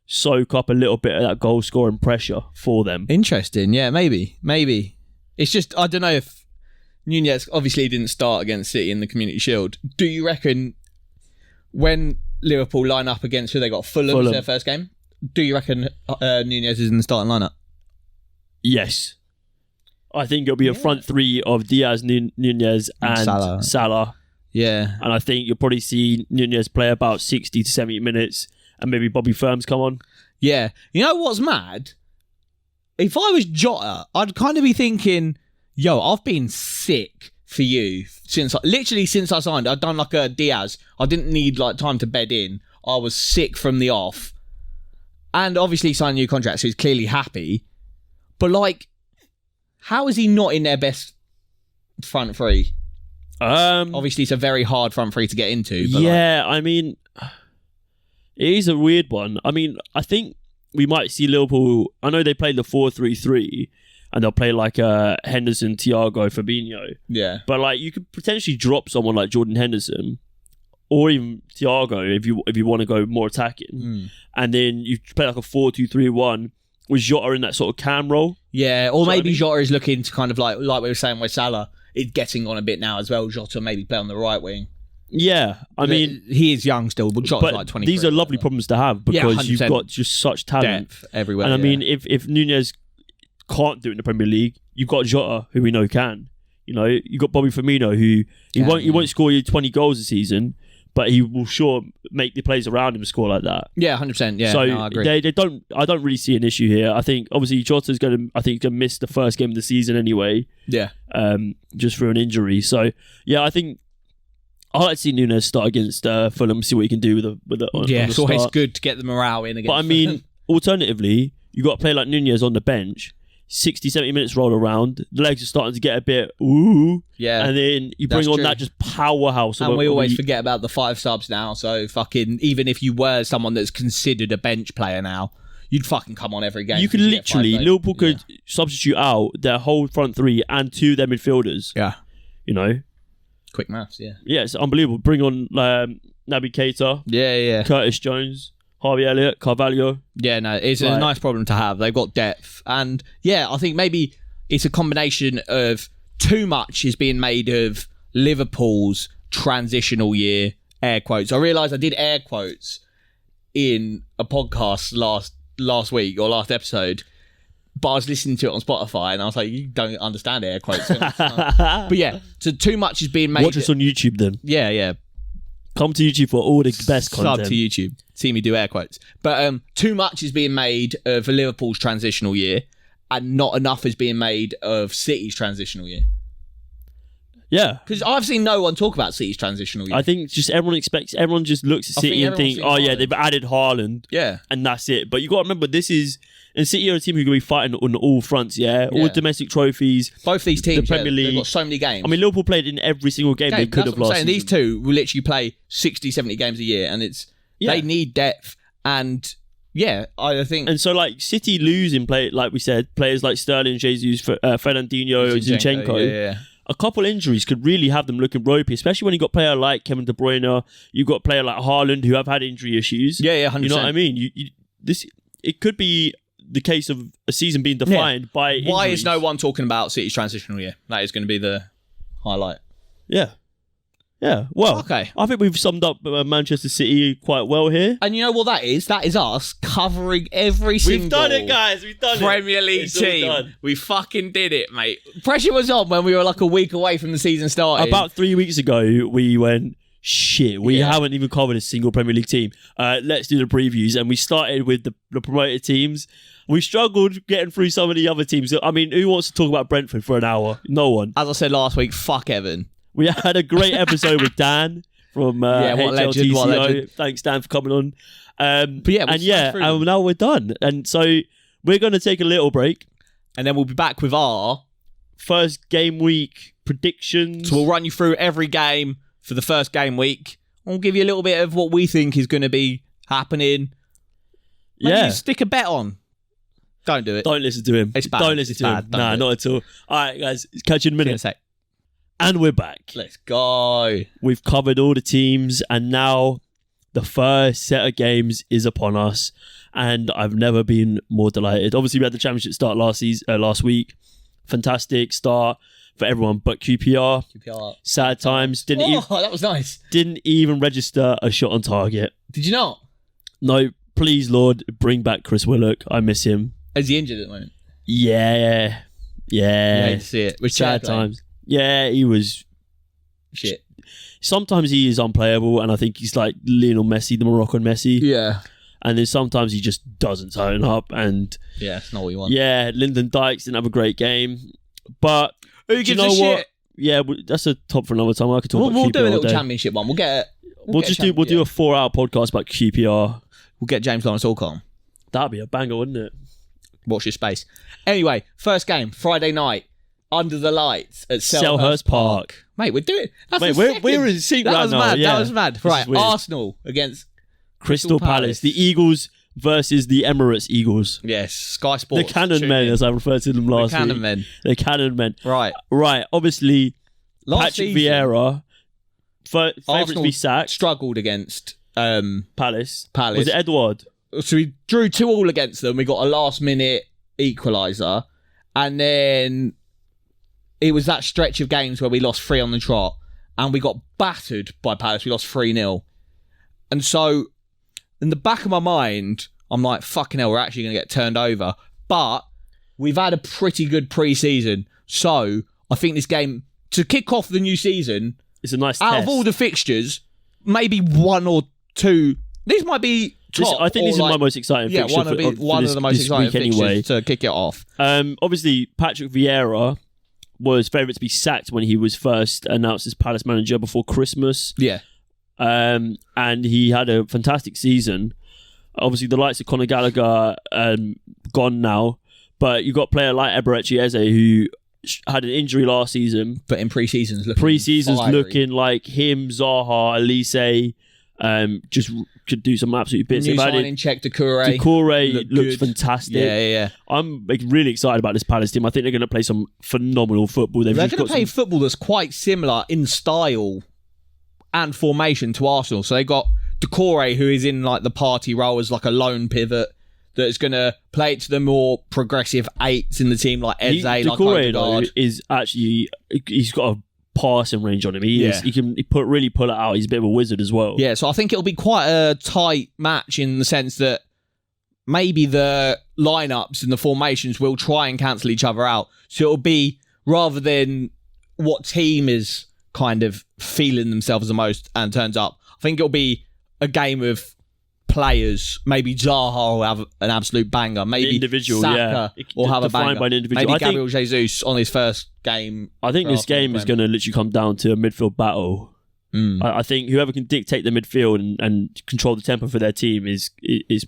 soak up a little bit of that goal scoring pressure for them. Interesting. Yeah, maybe. It's just, I don't know if Nunez obviously didn't start against City in the Community Shield. Do you reckon when Liverpool line up against who they got, Fulham, their first game, do you reckon Nunez is in the starting lineup? Yes. I think it'll be a front three of Diaz, Nunez and Salah. Yeah. And I think you'll probably see Nunez play about 60 to 70 minutes and maybe Bobby Firm's come on. Yeah. You know what's mad? If I was Jota, I'd kind of be thinking, yo, I've been sick for you since I signed. I'd done like a Diaz. I didn't need like time to bed in. I was sick from the off. And obviously signed a new contract, so he's clearly happy. But like, how is he not in their best front three? Obviously, it's a very hard front three to get into. But I mean, it is a weird one. I mean, I think we might see Liverpool. I know they play the 4-3-3, and they'll play like Henderson, Thiago, Fabinho. Yeah, but like you could potentially drop someone like Jordan Henderson, or even Thiago if you want to go more attacking, and then you play like a 4-2-3-1 with Jota in that sort of cam role. Yeah, or maybe Jota is looking to kind of like we were saying with Salah, is getting on a bit now as well. Jota maybe play on the right wing. Yeah, I mean, he is young still, but Jota's like 23. These are lovely problems to have because you've got just such talent. Depth everywhere. And I mean, if Nunez can't do it in the Premier League, you've got Jota, who we know can. You know, you've got Bobby Firmino, who he won't score you 20 goals a season, but he will sure make the players around him score like that. Yeah, 100%. Yeah, so I agree. They don't. I don't really see an issue here. I think obviously Jota's going to miss the first game of the season anyway. Yeah. Just for an injury. So yeah, I think I'd like to see Nunez start against Fulham, see what he can do with it. It's always good to get the morale in against. But I mean, alternatively, you got to play like Nunez on the bench. 60, 70 minutes roll around, the legs are starting to get a bit yeah, and then you bring on that just powerhouse. And we always forget about the 5 subs now, so fucking, even if you were someone that's considered a bench player now, you'd fucking come on every game. You could literally, Liverpool could substitute out their whole front three and 2 of their midfielders. Yeah. You know? Quick maths, yeah. Yeah, it's unbelievable. Bring on Naby Keita. Yeah. Curtis Jones. Harvey Elliott, Carvalho. Yeah, no, it's a nice problem to have. They've got depth. And yeah, I think maybe it's a combination of too much is being made of Liverpool's transitional year, air quotes. I realised I did air quotes in a podcast last week or last episode, but I was listening to it on Spotify and I was like, you don't understand air quotes. But yeah, so too much is being made. Watch us on YouTube then. Yeah. Come to YouTube for all the best content. Sub to YouTube. See me do air quotes. But too much is being made of Liverpool's transitional year and not enough is being made of City's transitional year. Yeah. Because I've seen no one talk about City's transitional year. I think just everyone just looks at City and think, oh yeah, they've added Haaland. Yeah. And that's it. But you got to remember, and City are a team who are going to be fighting on all fronts, all domestic trophies. Both these teams, the Premier League. They've got so many games. I mean, Liverpool played in every single game they could have lost. Saying. These two will literally play 60, 70 games a year, and they need depth. And yeah, I think. And so, like, City losing like we said, players like Sterling, Jesus, Fernandinho, Zinchenko. Yeah. A couple injuries could really have them looking ropey, especially when you got a player like Kevin De Bruyne, you've got a player like Haaland who have had injury issues. Yeah, 100%. You know what I mean? It could be the case of a season being defined by injuries. Why is no one talking about City's transitional year? That is going to be the highlight. Yeah. Well, okay. I think we've summed up Manchester City quite well here. And you know what that is? That is us covering every single We've done it, guys. We've done Premier League team. We fucking did it, mate. Pressure was on when we were like a week away from the season starting. About 3 weeks ago, we went, shit, we haven't even covered a single Premier League team. Let's do the previews. And we started with the promoted teams. We struggled getting through some of the other teams. I mean, who wants to talk about Brentford for an hour? No one. As I said last week, fuck Everton. We had a great episode with Dan from HLTCO. Thanks, Dan, for coming on. And now we're done. And so we're going to take a little break. And then we'll be back with our first game week predictions. So we'll run you through every game for the first game week. We'll give you a little bit of what we think is going to be happening. Maybe stick a bet on. Don't do it. Don't listen to him. It's bad. Don't listen to him. Nah, not at all. All right, guys. Catch you in a minute. And we're back. Let's go. We've covered all the teams, and now the first set of games is upon us. And I've never been more delighted. Obviously, we had the championship start last week. Fantastic start for everyone, but QPR. Sad times. That was nice. Didn't even register a shot on target. Did you not? No. Please, Lord, bring back Chris Willock. I miss him. Is he injured at the moment? Yeah. You hate to see it. With sad times. Yeah, he was shit. Sometimes he is unplayable, and I think he's like Lionel Messi, the Moroccan Messi. Yeah. And then sometimes he just doesn't turn up, and it's not what you want. Yeah, Lyndon Dykes didn't have a great game, but who gives a shit? Yeah, that's a top for another time. I could talk about QPR. We'll do a little championship one. We'll do a 4-hour podcast about QPR. We'll get James Lawrence Allcom. That'd be a banger, wouldn't it? Watch your space. Anyway, first game, Friday night, under the lights at Selhurst Park. Mate, we're doing... we're in sync right now. That was mad. Right, Arsenal against Crystal Palace. The Eagles versus the Emirates Eagles. Yes, Sky Sports. The Cannon Men, as I referred to them last week. The Cannon Men. Right. Obviously, Patrick Vieira, favourites to be sacked. Struggled against Palace. Was it Edouard? So we drew 2-2 against them. We got a last-minute equaliser. And then it was that stretch of games where we lost 3 on the trot. And we got battered by Palace. We lost 3-0. And so, in the back of my mind, I'm like, fucking hell, we're actually going to get turned over. But we've had a pretty good pre-season. So, I think this game, to kick off the new season, it's a nice out test. Of all the fixtures, maybe 1 or 2. These might be top. I think this is my most exciting fixture one of the most exciting fixtures anyway. To kick it off. Obviously, Patrick Vieira was favourite to be sacked when he was first announced as Palace manager before Christmas. Yeah. And he had a fantastic season. Obviously, the likes of Conor Gallagher gone now, but you've got a player like Eberechi Eze who had an injury last season. But in pre-seasons looking like him, Zaha, Elise, just could do some absolute bits. New signing check, Doucouré looks fantastic. Yeah. I'm really excited about this Palace team. I think they're going to play some phenomenal football. They're going to play football that's quite similar in style and formation to Arsenal. So they got Doucouré, who is in like the party role as like a lone pivot that's going to play it to the more progressive 8s in the team, like Eze, Doucouré is actually, he's got a passing range on him. He can really pull it out. He's a bit of a wizard as well. Yeah, so I think it'll be quite a tight match in the sense that maybe the lineups and the formations will try and cancel each other out. So it'll be, rather than what team is kind of feeling themselves the most and turns up, I think it'll be a game of players. Maybe Zaha will have an absolute banger. Maybe individual, Saka will have a banger. By an individual. Maybe Gabriel Jesus on his first game. I think this game is going to literally come down to a midfield battle. I think whoever can dictate the midfield and control the tempo for their team is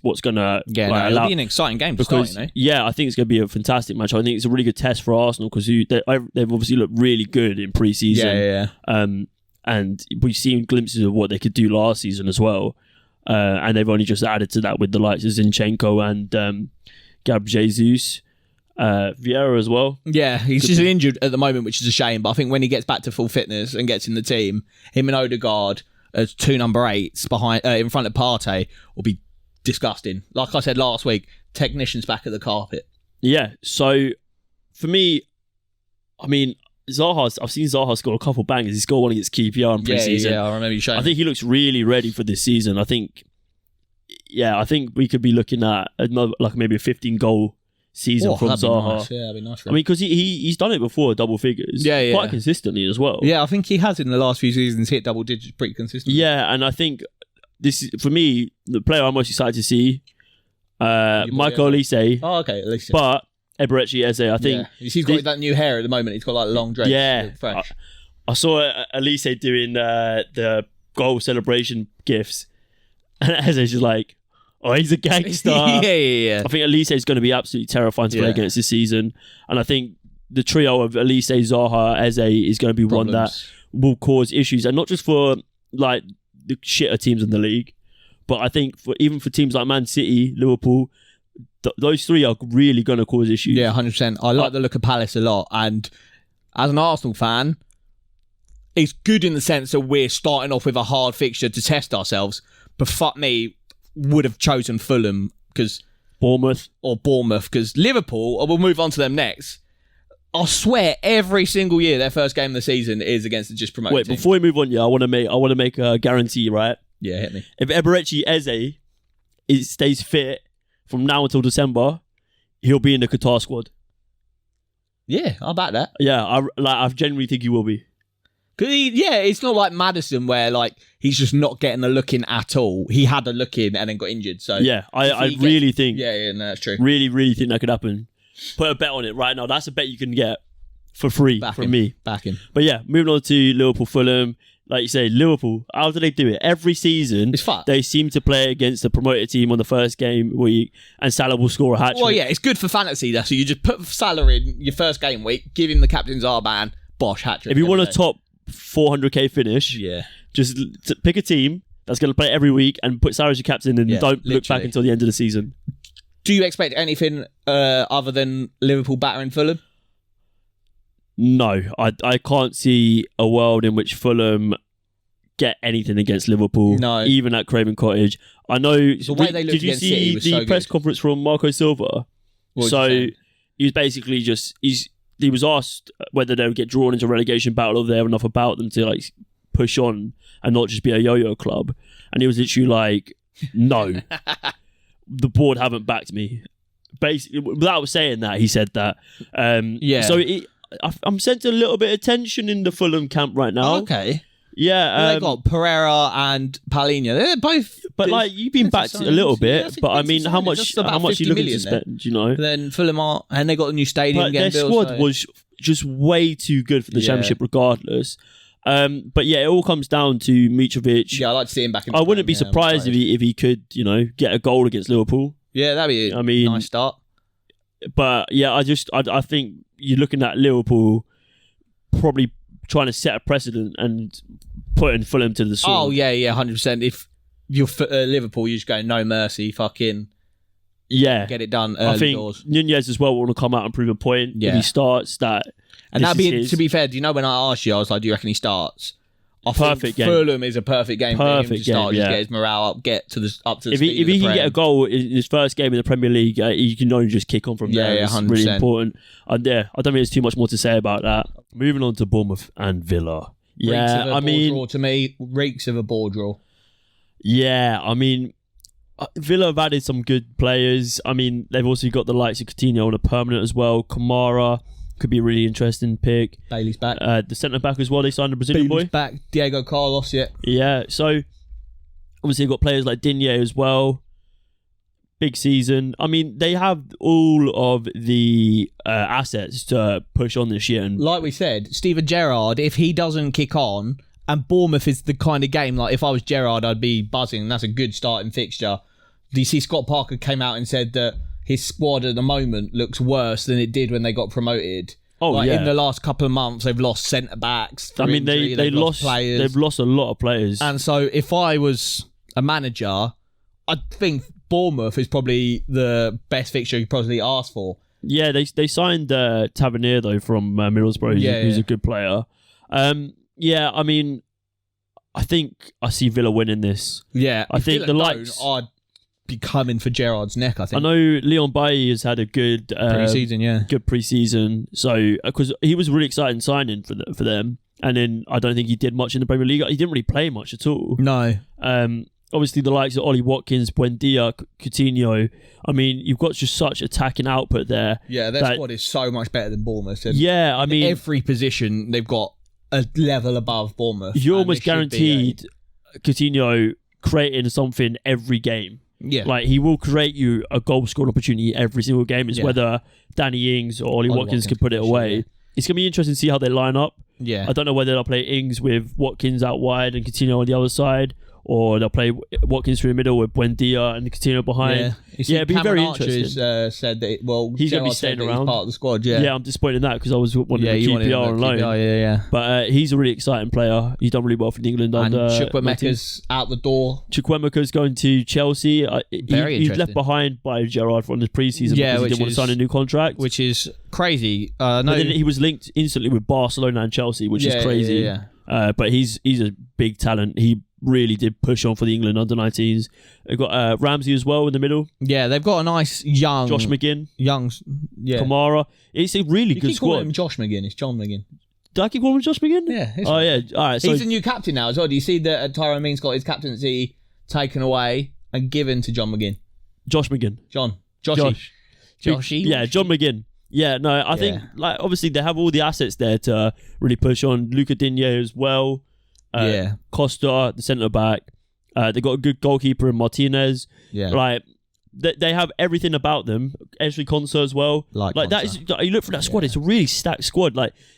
what's going to it'll be an exciting game to start, you know? Yeah, I think it's going to be a fantastic match. I think it's a really good test for Arsenal because they've obviously looked really good in pre-season. Yeah. And we've seen glimpses of what they could do last season as well. And they've only just added to that with the likes of Zinchenko and Gab Jesus. Vieira as well. Yeah, he's just injured at the moment, which is a shame. But I think when he gets back to full fitness and gets in the team, him and Odegaard as 2 number 8s behind, in front of Partey will be disgusting. Like I said last week, technicians back at the carpet. Yeah, so for me, I mean, I've seen Zaha score a couple bangers. He scored one against QPR in pre-season. Yeah, I remember you showing. I think he looks really ready for this season. I think we could be looking at another, like maybe a 15-goal season from Zaha. Nice. Yeah, that'd be nice. I mean, because he's done it before, double figures. Yeah. Quite consistently as well. Yeah, I think he has in the last few seasons hit double digits pretty consistently. Yeah, and I think this is, for me, the player I'm most excited to see, Michael Elise. Oh, okay, Elise. But Eberechi Eze, I think... Yeah. He's got that new hair at the moment. He's got like long dreads. Yeah. I saw Elise doing the goal celebration gifs, and Eze's just like, oh, he's a gangster. yeah. I think Elise is going to be absolutely terrifying to play against this season, and I think the trio of Elise, Zaha, Eze is going to be one that will cause issues, and not just for like the shitter teams in the league, but I think even for teams like Man City, Liverpool, those three are really going to cause issues. Yeah, 100%. I like the look of Palace a lot, and as an Arsenal fan, it's good in the sense that we're starting off with a hard fixture to test ourselves, but fuck me, would have chosen Fulham because Bournemouth, because Liverpool, we'll move on to them next. I swear, every single year, their first game of the season is against the just promoted team. Before we move on, I want to make a guarantee, right? Yeah, hit me. If Eberechi Eze stays fit from now until December, he'll be in the Qatar squad. Yeah, I'll back that. Yeah, I genuinely think he will be. It's not like Maddison where like he's just not getting a look in at all. He had a look in and then got injured. So yeah, I really think. Yeah, no, that's true. Really, really think that could happen. Put a bet on it right now. That's a bet you can get for free from me. Back in. But yeah, moving on to Liverpool Fulham. Like you say, Liverpool, how do they do it? Every season, they seem to play against the promoted team on the first game week, and Salah will score a hat-trick. Well, yeah, it's good for fantasy, though. So you just put Salah in your first game week, give him the captain's armband, bosh, hat-trick. If you want a top 400k finish, just pick a team that's going to play every week and put Salah as your captain, and don't look back until the end of the season. Do you expect anything other than Liverpool battering Fulham? No, I can't see a world in which Fulham get anything against Liverpool, even at Craven Cottage. I know. The way they looked did you against see City was the press conference from Marco Silva? He was basically he was asked whether they would get drawn into a relegation battle or they have enough about them to like push on and not just be a yo-yo club. And he was literally like, no, the board haven't backed me. Basically, without saying that, he said that. So I'm sensing a little bit of tension in the Fulham camp right now. Oh, okay. Yeah. They got Pereira and Paulinho. They're both... But like, you've been backed a little bit. But I mean, how much are you looking to spend, you know? Then Fulham are... And they got a new stadium. But their squad was just way too good for the Championship regardless. But yeah, it all comes down to Mitrovic. Yeah, I'd like to see him back in I wouldn't be surprised if he could, you know, get a goal against Liverpool. Yeah, that'd be a nice start. But yeah, I think you're looking at Liverpool probably trying to set a precedent and putting Fulham to the sword. Oh yeah, 100%. If you're Liverpool, you just go no mercy, fucking get it done. I think doors. Nunez as well will want to come out and prove a point if he starts that. And that'd be, to be fair, do you know when I asked you, I was like, do you reckon he starts? I think Fulham is a perfect game for him to start. Just get his morale up, get to the speed if he can get a goal in his first game in the Premier League, he can only just kick on from there. Yeah, 100%. It's really important. And I don't think there's too much more to say about that. Moving on to Bournemouth and Villa. Yeah, I mean, draw to me reeks of a ball draw. Yeah, I mean, Villa have added some good players. I mean, they've also got the likes of Coutinho on a permanent as well. Kamara could be a really interesting pick. Bailey's back. The centre back as well. They signed a Brazilian boy. Back. Diego Carlos. Yeah. So obviously you've got players like Digne as well. Big season. I mean, they have all of the assets to push on this year. And like we said, Steven Gerrard, if he doesn't kick on, and Bournemouth is the kind of game, like if I was Gerrard, I'd be buzzing. And that's a good starting fixture. Do you see Scott Parker came out and said that his squad at the moment looks worse than it did when they got promoted. In the last couple of months, they've lost centre backs. I mean, they've lost players. They've lost a lot of players. And so, if I was a manager, I think Bournemouth is probably the best fixture you probably asked for. Yeah, they signed Tavernier though from Middlesbrough, who's a good player. Yeah, I mean, I think I see Villa winning this. Yeah, I think the likes are be coming for Gerrard's neck. I think. I know Leon Bailly has had a good pre-season, good pre-season. So because he was a really exciting signing for them, and then I don't think he did much in the Premier League. He didn't really play much at all. No. Obviously the likes of Ollie Watkins, Buendia, Coutinho. I mean, you've got just such attacking output there. Yeah, their squad is so much better than Bournemouth. Yeah, I mean, every position they've got a level above Bournemouth. You're almost guaranteed Coutinho creating something every game. Yeah. Like, he will create you a goal scoring opportunity every single game. It's whether Danny Ings or Ollie Watkins can put it away. it's going to be interesting to see how they line up. Yeah. I don't know whether they'll play Ings with Watkins out wide and Coutinho on the other side, or they'll play Watkins through the middle with Buendia and Coutinho behind. It'd be very Archer's, interesting. said that he's going to be Gerrard staying said around. He's part of the squad. Yeah, I'm disappointed in that because I was wanting to keep QPR on loan. Yeah. But he's a really exciting player. He's done really well for England. And under Chukwuemeka's out the door. Chukwuemeka's going to Chelsea. He's left behind by Gerrard from his pre-season because he didn't want to sign a new contract, which is crazy. But then he was linked instantly with Barcelona and Chelsea, which is crazy. But he's a big talent. He really did push on for the England under-19s. They've got Ramsey as well in the middle. Yeah, they've got a nice young... Josh McGinn. Kamara. It's a really good squad. You keep calling him Josh McGinn. It's John McGinn. Did I keep calling him Josh McGinn? Yeah. Oh, yeah. All right. He's the new captain now as well. Do you see that Tyrone Mings got his captaincy taken away and given to John McGinn? Josh McGinn. Joshy. Yeah, John McGinn. Yeah, no, I think obviously they have all the assets there to really push on. Luca Digne as well. Costa, the centre back. They got a good goalkeeper in Martinez. Yeah, they have everything about them. Ashley Konsa as well. That is. You look for that squad; it's a really stacked squad.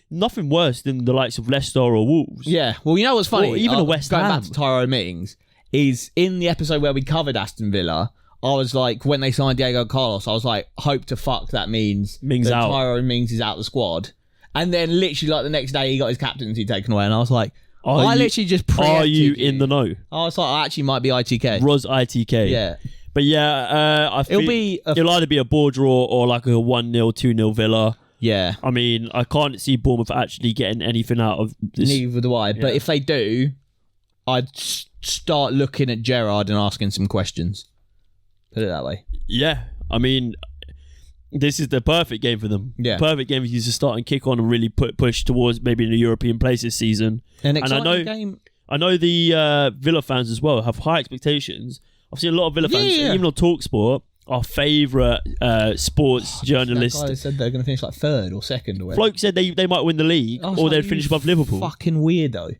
Nothing worse than the likes of Leicester or Wolves. Yeah. Well, you know what's funny? Or even a West Ham. Going back to Tyrone Mings is in the episode where we covered Aston Villa. I was like, when they signed Diego Carlos, I was like, hope to fuck that means Mings that out. Tyrone Mings is out the squad. And then literally the next day he got his captaincy taken away and I was like, literally just preempted Are you in the know? I was like, I actually might be ITK. Ros ITK. Yeah. But I feel it'll either be a BoreDraw or like a 1-0, 2-0 Villa. Yeah. I mean, I can't see Bournemouth actually getting anything out of this. Neither do I. Yeah. But if they do, I'd start looking at Gerrard and asking some questions. Put it that way. Yeah. I mean, this is the perfect game for them. Yeah. Perfect game for you to start and kick on and really push towards maybe in a European place this season. An exciting game. I know the Villa fans as well have high expectations. I've seen a lot of Villa fans, even on TalkSport, our favourite sports journalist. That guy said they're going to finish like third or second or whatever. Floke said they might win the league or they'd finish above Liverpool. Fucking weirdo.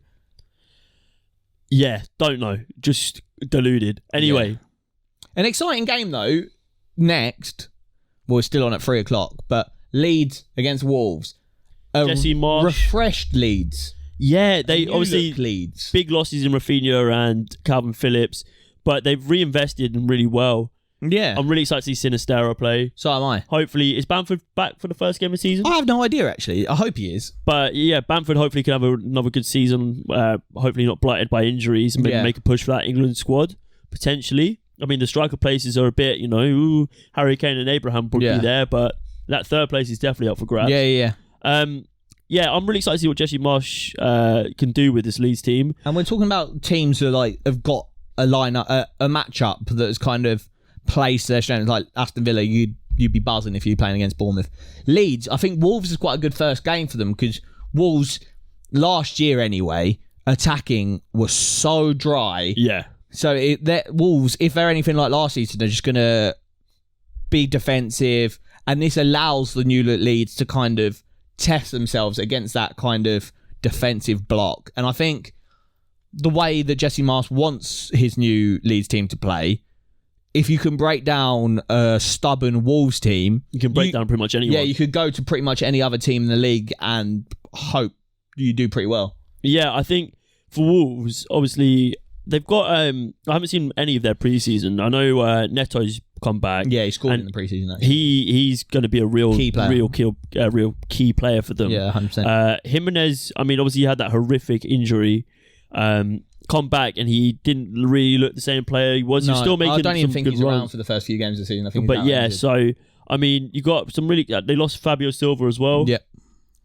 Yeah, don't know. Just deluded. Anyway. Yeah. An exciting game though, next, well, it's still on at 3 o'clock, but Leeds against Wolves. Jesse Marsh. Refreshed Leeds. Yeah, they obviously Leeds. Big losses in Rafinha and Calvin Phillips, but they've reinvested in really well. Yeah. I'm really excited to see Sinistera play. So am I. Hopefully, is Bamford back for the first game of the season? I have no idea, actually. I hope he is. But yeah, Bamford hopefully can have another good season, hopefully not blighted by injuries, and maybe make a push for that England squad, potentially. I mean, the striker places are a bit, Harry Kane and Abraham would be there, but that third place is definitely up for grabs. Yeah. I'm really excited to see what Jesse Marsh can do with this Leeds team. And we're talking about teams that have got a lineup, a matchup that has kind of placed their strengths. Like Aston Villa, you'd be buzzing if you're playing against Bournemouth. Leeds, I think Wolves is quite a good first game for them because Wolves last year anyway, attacking was so dry. Yeah. So Wolves, if they're anything like last season, they're just going to be defensive, and this allows the new Leeds to kind of test themselves against that kind of defensive block. And I think the way that Jesse Marsh wants his new Leeds team to play, if you can break down a stubborn Wolves team, you can break down pretty much anyone. Yeah, you could go to pretty much any other team in the league and hope you do pretty well. Yeah, I think for Wolves, obviously, they've got. I haven't seen any of their preseason. I know Neto's come back. Yeah, he scored in the preseason. Actually. He's going to be a real key player for them. Yeah, 100%. Jimenez, I mean, obviously he had that horrific injury. Come back and he didn't really look the same player he was. No, he's still making. I don't even think he's runs. around for the first few games of the season. I think. But yeah, so I mean, you got some really. They lost Fabio Silva as well. Yeah.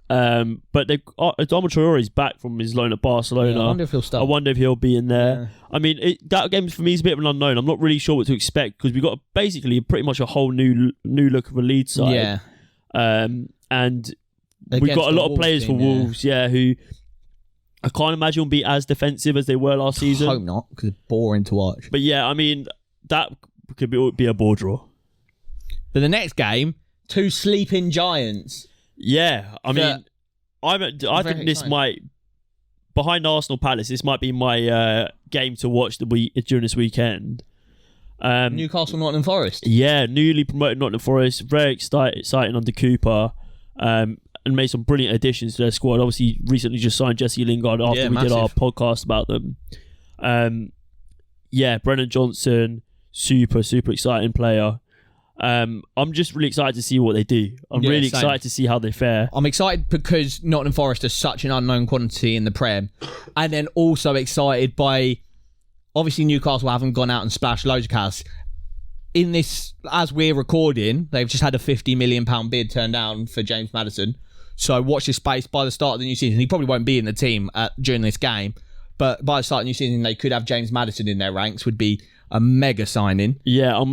But they Adama Traore's back from his loan at Barcelona. Yeah, I wonder if he'll start. I wonder if he'll be in there. Yeah. I mean, that game for me is a bit of an unknown. I'm not really sure what to expect because we got basically pretty much a whole new look of a Leeds side. Yeah. And we've got a lot of players for Wolves, who I can't imagine will be as defensive as they were last season. I hope not, because it's boring to watch. But yeah, I mean, that could be a BoreDraw. But the next game, two sleeping giants. Yeah, I mean, I think this might, behind Arsenal Palace, this might be my game to watch during this weekend. Newcastle Nottingham Forest. Yeah, newly promoted Nottingham Forest, very exciting under Cooper. and made some brilliant additions to their squad. Obviously, recently just signed Jesse Lingard after we did our podcast about them. Brennan Johnson, super exciting player. I'm just really excited to see what they do. I'm really excited to see how they fare. I'm excited because Nottingham Forest are such an unknown quantity in the Prem, and then also excited by, obviously, Newcastle haven't gone out and splashed loads of cash. In this, as we're recording, they've just had a £50 million bid turned down for James Maddison. So watch this space. By the start of the new season, he probably won't be in the team during this game, but by the start of the new season, they could have James Maddison in their ranks. Would be a mega signing. Yeah,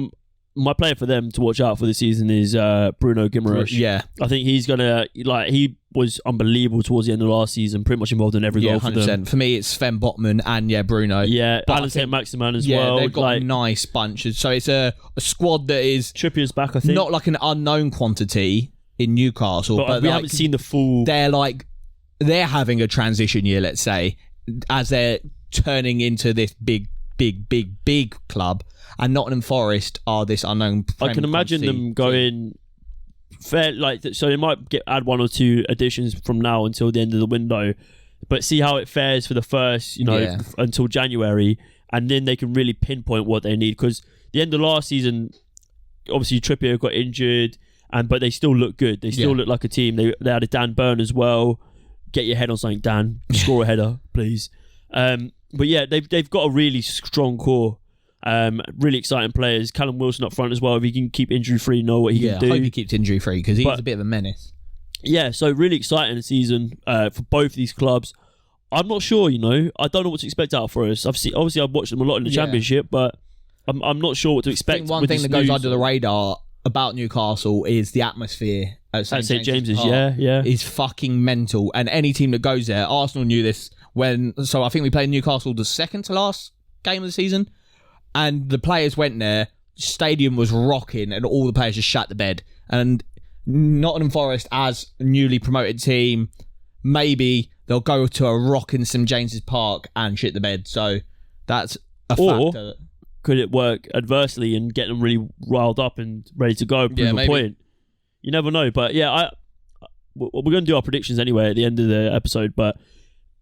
my player for them to watch out for this season is Bruno Guimaraes. Yeah. I think he's going to, he was unbelievable towards the end of last season, pretty much involved in every goal for 100%. them. For me, it's Sven Botman and, Bruno. Yeah, Alan St. Maximin as well. Yeah, they've got a nice bunch. So it's a squad that is... Trippier's back, I think. Not like an unknown quantity in Newcastle. But we haven't seen the full... They're having a transition year, let's say, as they're turning into this big club. And Nottingham Forest are this unknown. I can imagine them going fair, so they might add 1 or 2 additions from now until the end of the window, but see how it fares for the first, until January, and then they can really pinpoint what they need. Because the end of last season, obviously Trippier got injured, but they still look good. They still look like a team. They had a Dan Burn as well. Get your head on something, Dan. Score a header, please. But yeah, they've got a really strong core. Really exciting players. Callum Wilson up front as well. If he can keep injury free, know what he can do. I hope he keeps injury free because he's a bit of a menace. Yeah, so really exciting season for both these clubs. I'm not sure, I don't know what to expect out for us. Obviously I've watched them a lot in the Championship, but I'm not sure what to expect. I think one thing that goes under the radar about Newcastle is the atmosphere at St. James's Park. Is fucking mental. And any team that goes there, Arsenal knew this so I think we played Newcastle the second to last game of the season. And the players went there, stadium was rocking, and all the players just shat the bed. And Nottingham Forest, as a newly promoted team, maybe they'll go to a rocking St. James's Park and shit the bed. So that's a factor. Or could it work adversely and get them really riled up and ready to go, prove a point? You never know. But yeah, we're going to do our predictions anyway at the end of the episode. But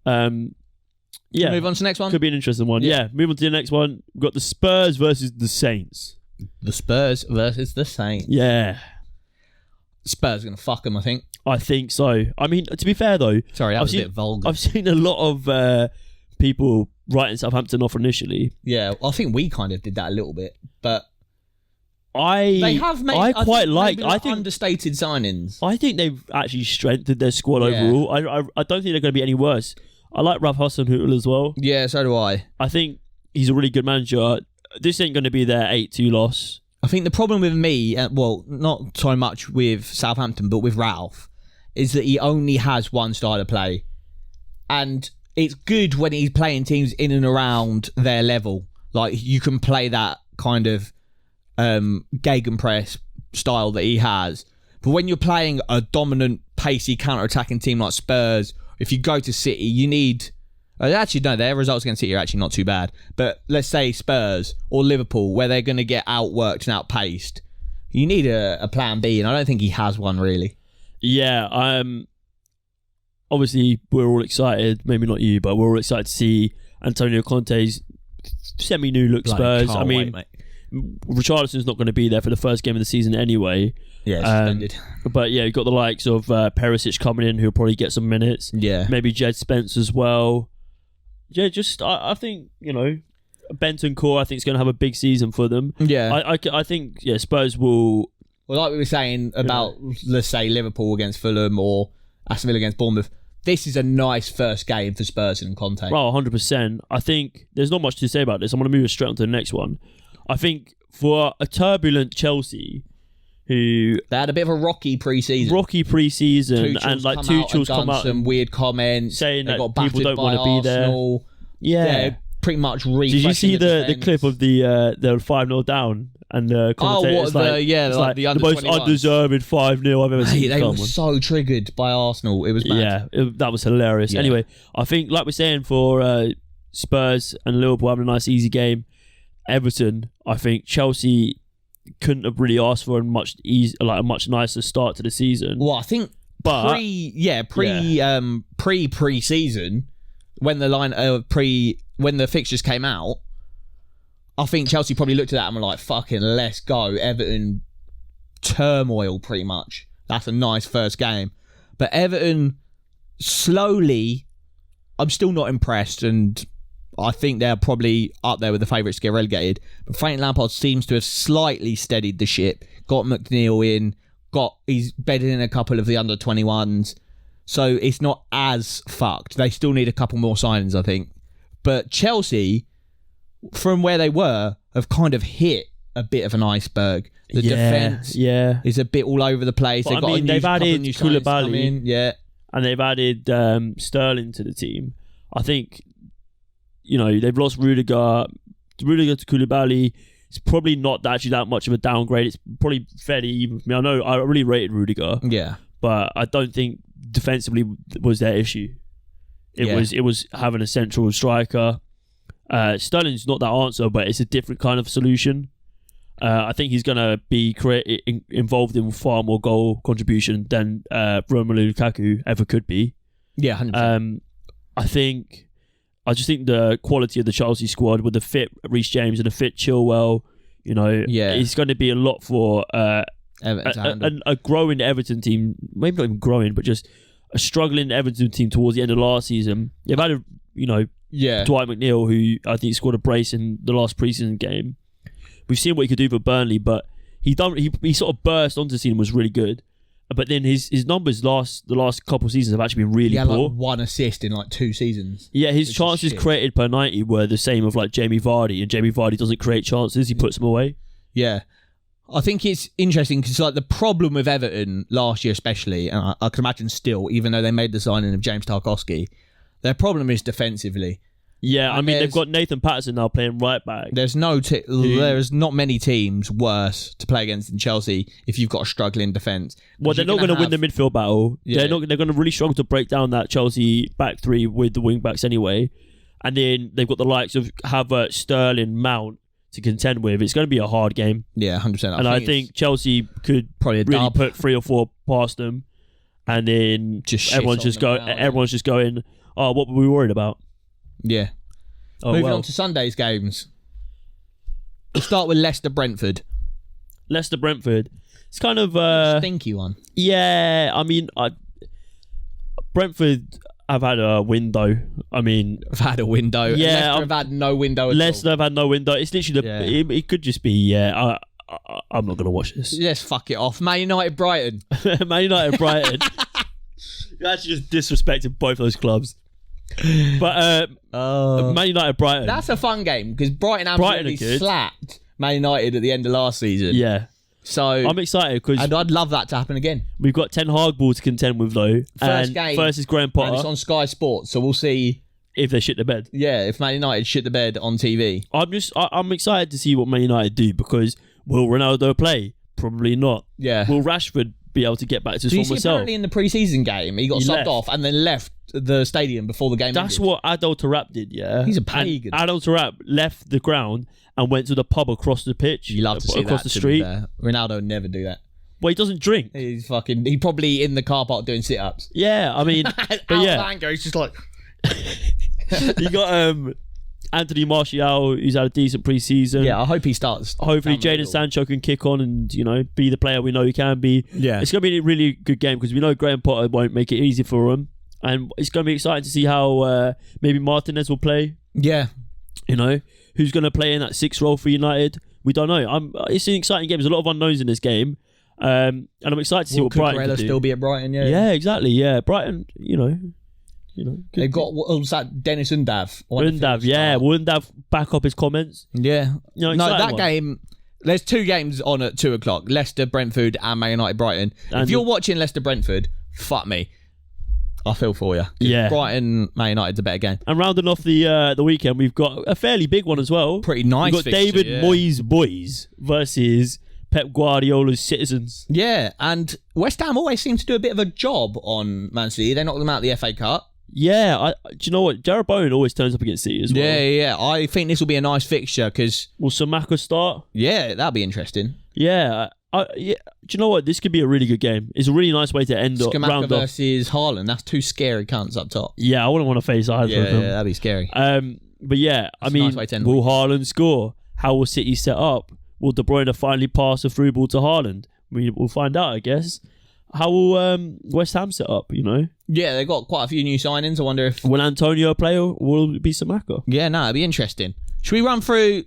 move on to the next one. Could be an interesting one. Yeah, move on to the next one. We've got the Spurs versus the Saints. The Spurs versus the Saints. Yeah. Spurs are going to fuck them, I think. I think so. I mean, to be fair though... Sorry, that was a bit vulgar. I've seen a lot of people writing Southampton off initially. Yeah, I think we kind of did that a little bit, but... They have made... I think understated signings. I think they've actually strengthened their squad overall. I don't think they're going to be any worse. I like Ralph Hasenhüttl as well. Yeah, so do I. I think he's a really good manager. This ain't going to be their 8-2 loss. I think the problem with me, not so much with Southampton, but with Ralph, is that he only has one style of play. And it's good when he's playing teams in and around their level. Like, you can play that kind of gegenpress style that he has. But when you're playing a dominant, pacey, counter-attacking team like Spurs... If you go to City, you need... Actually, no, their results against City are actually not too bad. But let's say Spurs or Liverpool, where they're going to get outworked and outpaced, you need a plan B, and I don't think he has one, really. Yeah, obviously, we're all excited. Maybe not you, but we're all excited to see Antonio Conte's semi-new look Spurs. I mean, Richarlison's not going to be there for the first game of the season anyway. Yeah, suspended. But yeah, you've got the likes of Perisic coming in, who'll probably get some minutes. Yeah. Maybe Jed Spence as well. Yeah, I think, Bentancur, I think, is going to have a big season for them. Yeah. I think, Spurs will... Well, like we were saying about, let's say, Liverpool against Fulham or Aston Villa against Bournemouth, this is a nice first game for Spurs and Conte. Well, 100%. I think there's not much to say about this. I'm going to move straight on to the next one. I think for a turbulent Chelsea... They had a bit of a rocky pre-season. And Tuchel's come out some weird comments saying that got people don't want to be there. Yeah, pretty much. Did you see the clip of the 5-0 down and the commentators the most undeserved 5-0 I've ever seen. They were so triggered by Arsenal. It was mad. Yeah, that was hilarious. Yeah. Anyway, I think like we're saying for Spurs and Liverpool having a nice easy game. Everton, I think Chelsea couldn't have really asked for a much nicer start to the season. Well, I think But pre-season when the fixtures came out, I think Chelsea probably looked at that and were like, "Fucking, let's go." Everton turmoil, pretty much. That's a nice first game, but Everton slowly. I'm still not impressed, and I think they're probably up there with the favourites to get relegated. But Frank Lampard seems to have slightly steadied the ship. Got McNeil in. He's bedded in a couple of the under 21s. So it's not as fucked. They still need a couple more signings, I think. But Chelsea, from where they were, have kind of hit a bit of an iceberg. The defence is a bit all over the place. But they've added Koulibaly, and they've added Sterling to the team. I think, they've lost Rudiger to Koulibaly. It's probably not actually that much of a downgrade. It's probably fairly even for me. I know I really rated Rudiger. Yeah. But I don't think defensively was their issue. It was having a central striker. Sterling's not that answer, but it's a different kind of solution. I think he's going to be involved in far more goal contribution than Romelu Lukaku ever could be. Yeah, 100%. I just think the quality of the Chelsea squad with the fit Reece James and the fit Chilwell, it's going to be a lot for a growing Everton team. Maybe not even growing, but just a struggling Everton team towards the end of last season. They've had Dwight McNeil, who I think scored a brace in the last preseason game. We've seen what he could do for Burnley, but he sort of burst onto the scene and was really good. But then his numbers the last couple of seasons have actually been really poor. Like 1 assist in like 2 seasons. Yeah, his chances created per 90 were the same of like Jamie Vardy, and Jamie Vardy doesn't create chances, he puts them away. Yeah. I think it's interesting because like the problem with Everton last year especially, and I can imagine still, even though they made the signing of James Tarkowski, their problem is defensively. Yeah, they've got Nathan Patterson now playing right back. There's not many teams worse to play against than Chelsea if you've got a struggling defence. Well, they're not going to win the midfield battle. Yeah. They're going to really struggle to break down that Chelsea back three with the wing backs anyway. And then they've got the likes of Havertz, Sterling, Mount to contend with. It's going to be a hard game. Yeah, 100%. And I think Chelsea could probably really put 3 or 4 past them, and then everyone's just going, "Oh, what were we worried about?" Yeah. Moving on to Sunday's games. We'll start with Leicester Brentford. Leicester Brentford. It's kind of a stinky one. Yeah, Brentford have had a window. Have had a window. Yeah, Leicester have had no window at all. Leicester have had no window. It's literally it could just be I'm not going to watch this. Let's fuck it off. Man United Brighton. Man United Brighton. You actually just disrespected both those clubs. But Man United Brighton. That's a fun game because Brighton absolutely slapped Man United at the end of last season. Yeah. So I'm excited because I'd love that to happen again. We've got Ten Hag ball to contend with though. First game versus Graham Potter. And it's on Sky Sports, so we'll see if they shit the bed. Yeah, if Man United shit the bed on TV. I'm excited to see what Man United do because will Ronaldo play? Probably not. Yeah. Will Rashford be able to get back to his former self? Apparently in the pre-season game he got subbed off and then left the stadium before the game That's ended. What Adel Tarap did, yeah. He's a pagan. Adel Tarap left the ground and went to the pub across the pitch. You love to see across that, the street. Ronaldo would never do that. Well, he doesn't drink. He's probably in the car park doing sit-ups. Yeah, but yeah. Anger, he's just like... You got Anthony Martial, who's had a decent pre-season. Yeah, I hope he starts. Hopefully Jadon Sancho can kick on and, be the player we know he can be. Yeah. It's going to be a really good game because we know Graham Potter won't make it easy for him. And it's going to be exciting to see how maybe Martinez will play. Yeah. Who's going to play in that 6th role for United? We don't know. It's an exciting game. There's a lot of unknowns in this game. And I'm excited to see what Brighton can do. Still be at Brighton, yeah. Yeah, exactly. Yeah, Brighton, They've got, what was that, Dennis Undav. Undav, yeah. Will Undav back up his comments? Yeah. Game, there's 2 games on at 2 o'clock. Leicester, Brentford and Man United, Brighton. If you're watching Leicester, Brentford, fuck me. I feel for you. Yeah. Brighton, Man United's a better game. And rounding off the weekend, we've got a fairly big one as well. Pretty nice We've got fixture, David Moyes' boys versus Pep Guardiola's citizens. Yeah, and West Ham always seem to do a bit of a job on Man City. They knocked them out of the FA Cup. Yeah, do you know what? Jared Bowen always turns up against City as well. Yeah. I think this will be a nice fixture because... Will Samaka start? Yeah, that'll be interesting. Yeah, Yeah, do you know what? This could be a really good game. It's a really nice way to end up. Skamaka versus Haaland. That's two scary cunts up top. Yeah, I wouldn't want to face either of them. Yeah, that'd be scary. But yeah, I mean, will Haaland score? How will City set up? Will De Bruyne finally pass a through ball to Haaland? We'll find out, I guess. How will West Ham set up, you know? Yeah, they've got quite a few new signings. I wonder if... Will Antonio play or will it be Skamaka? Yeah, no, it'd be interesting. Should we run through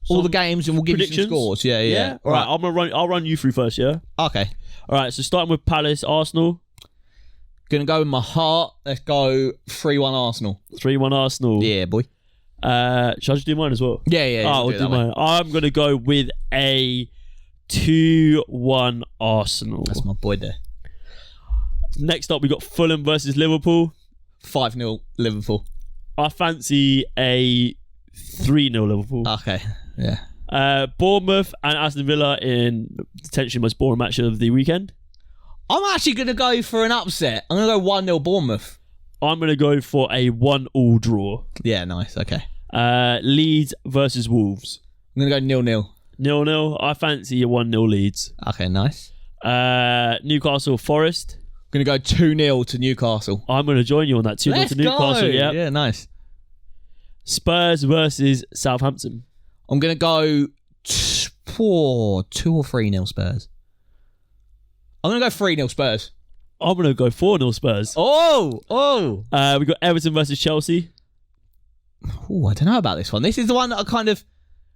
all the games and we'll give you some scores? Yeah. All right, I'll run you through first, yeah? Okay. All right, so starting with Palace, Arsenal. Gonna go with my heart. Let's go 3-1 Arsenal. 3-1 Arsenal. Yeah, boy. Shall I just do mine as well? Yeah. I'll do mine. I'm going to go with a 2-1 Arsenal. That's my boy there. Next up, we got Fulham versus Liverpool. 5-0 Liverpool. I fancy a 3-0 Liverpool. Okay, yeah. Bournemouth and Aston Villa in potentially most boring match of the weekend. I'm actually going to go for an upset. I'm going to go 1-0 Bournemouth. I'm going to go for a 1-1 draw. Yeah, nice. Okay. Leeds versus Wolves. I'm going to go 0-0. 0-0. I fancy a 1-0 Leeds. Okay, nice. Newcastle Forest. I'm going to go 2-0 to Newcastle. I'm going to join you on that. 2-0 to Newcastle. Yeah. Yeah, nice. Spurs versus Southampton. I'm going to go 2 or 3-0 Spurs. I'm going to go 3-0 Spurs. I'm going to go 4-0 Spurs. Oh. We got Everton versus Chelsea. Oh, I don't know about this one. This is the one that I kind of...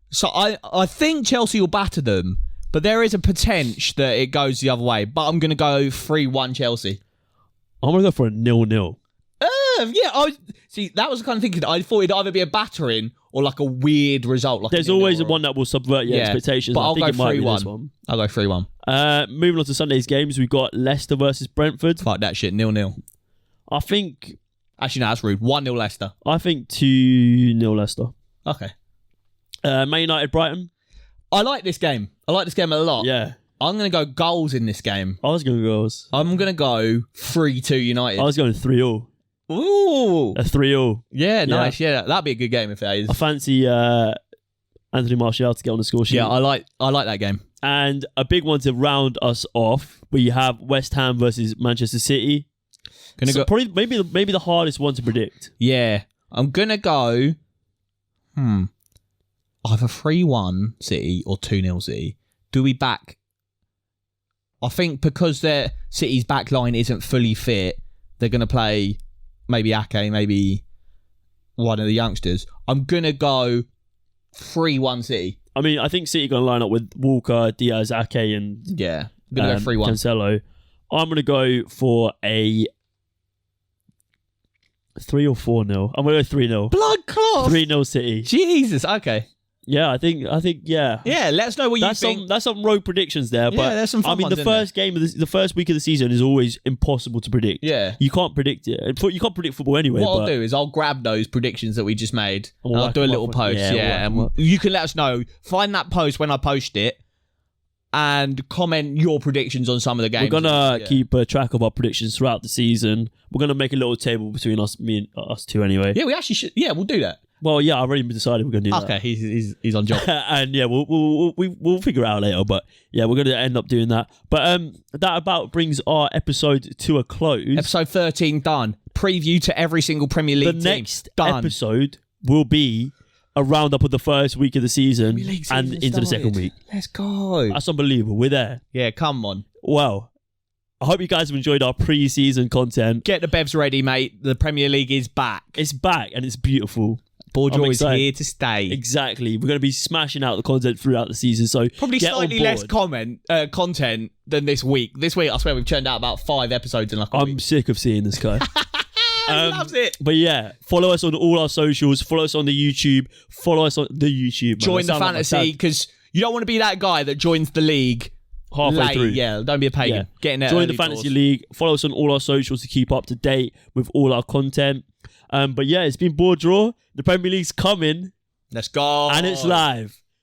So I think Chelsea will batter them, but there is a potential that it goes the other way. But I'm going to go 3-1 Chelsea. I'm going to go for a 0-0. Yeah, see, that was the kind of thinking. I thought it'd either be a battering or like a weird result. Like there's always one that will subvert your expectations. But I'll go 3-1. I'll go 3-1. Moving on to Sunday's games, we've got Leicester versus Brentford. Fuck that shit, 0-0. I think... Actually, no, that's rude. 1-0 Leicester. I think 2-0 Leicester. Okay. Man United Brighton. I like this game. I like this game a lot. Yeah. I'm going to go goals in this game. I was going to go goals. I'm going to go 3-2 United. I was going 3-0. Ooh. A 3-0. Yeah, nice. Yeah, that'd be a good game if that is. I fancy Anthony Martial to get on the score sheet. Yeah, I like that game. And a big one to round us off, we have West Ham versus Manchester City. Probably maybe the hardest one to predict. Yeah. I'm going to go either 3-1 City or 2-0 City. Do we back? I think because their City's back line isn't fully fit, they're going to play maybe Ake, maybe one of the youngsters. I'm going to go 3-1 City. I mean, I think City going to line up with Walker, Diaz, Ake and I'm going to go 3-1. Cancelo. I'm going to go for a 3 or 4-0. I'm going to go 3-0. Blood clot. 3-0 City. Jesus, okay. Yeah, I think, yeah. Yeah, let us know what you think. That's some rogue predictions there, but there's some fun ones the first game of the first week of the season is always impossible to predict. Yeah, you can't predict it. You can't predict football anyway. What I'll do is I'll grab those predictions that we just made. And I'll do a little post. And you can let us know. Find that post when I post it, and comment your predictions on some of the games. We're gonna keep track of our predictions throughout the season. We're gonna make a little table between us two anyway. Yeah, we actually should. Yeah, we'll do that. Well, yeah, I've already decided we're going to do that. Okay, he's on job. And yeah, we'll figure it out later. But yeah, we're going to end up doing that. But that about brings our episode to a close. Episode 13 done. Preview to every single Premier League team. The next episode will be a roundup of the first week of the season and into the second week. Let's go. That's unbelievable. We're there. Yeah, come on. Well, I hope you guys have enjoyed our pre-season content. Get the bevs ready, mate. The Premier League is back. It's back and it's beautiful. BoreDraw is here to stay. Exactly. We're going to be smashing out the content throughout the season. So probably slightly less content than this week. This week, I swear we've churned out about 5 episodes in like a week. I'm sick of seeing this guy. He loves it. But yeah, follow us on all our socials. Follow us on the YouTube. Follow us on the YouTube. Join the fantasy because you don't want to be that guy that joins the league halfway through. Yeah, don't be a pagan. Get in there. Join the fantasy league. Follow us on all our socials to keep up to date with all our content. But yeah, it's been BoreDraw. The Premier League's coming. Let's go. And it's live.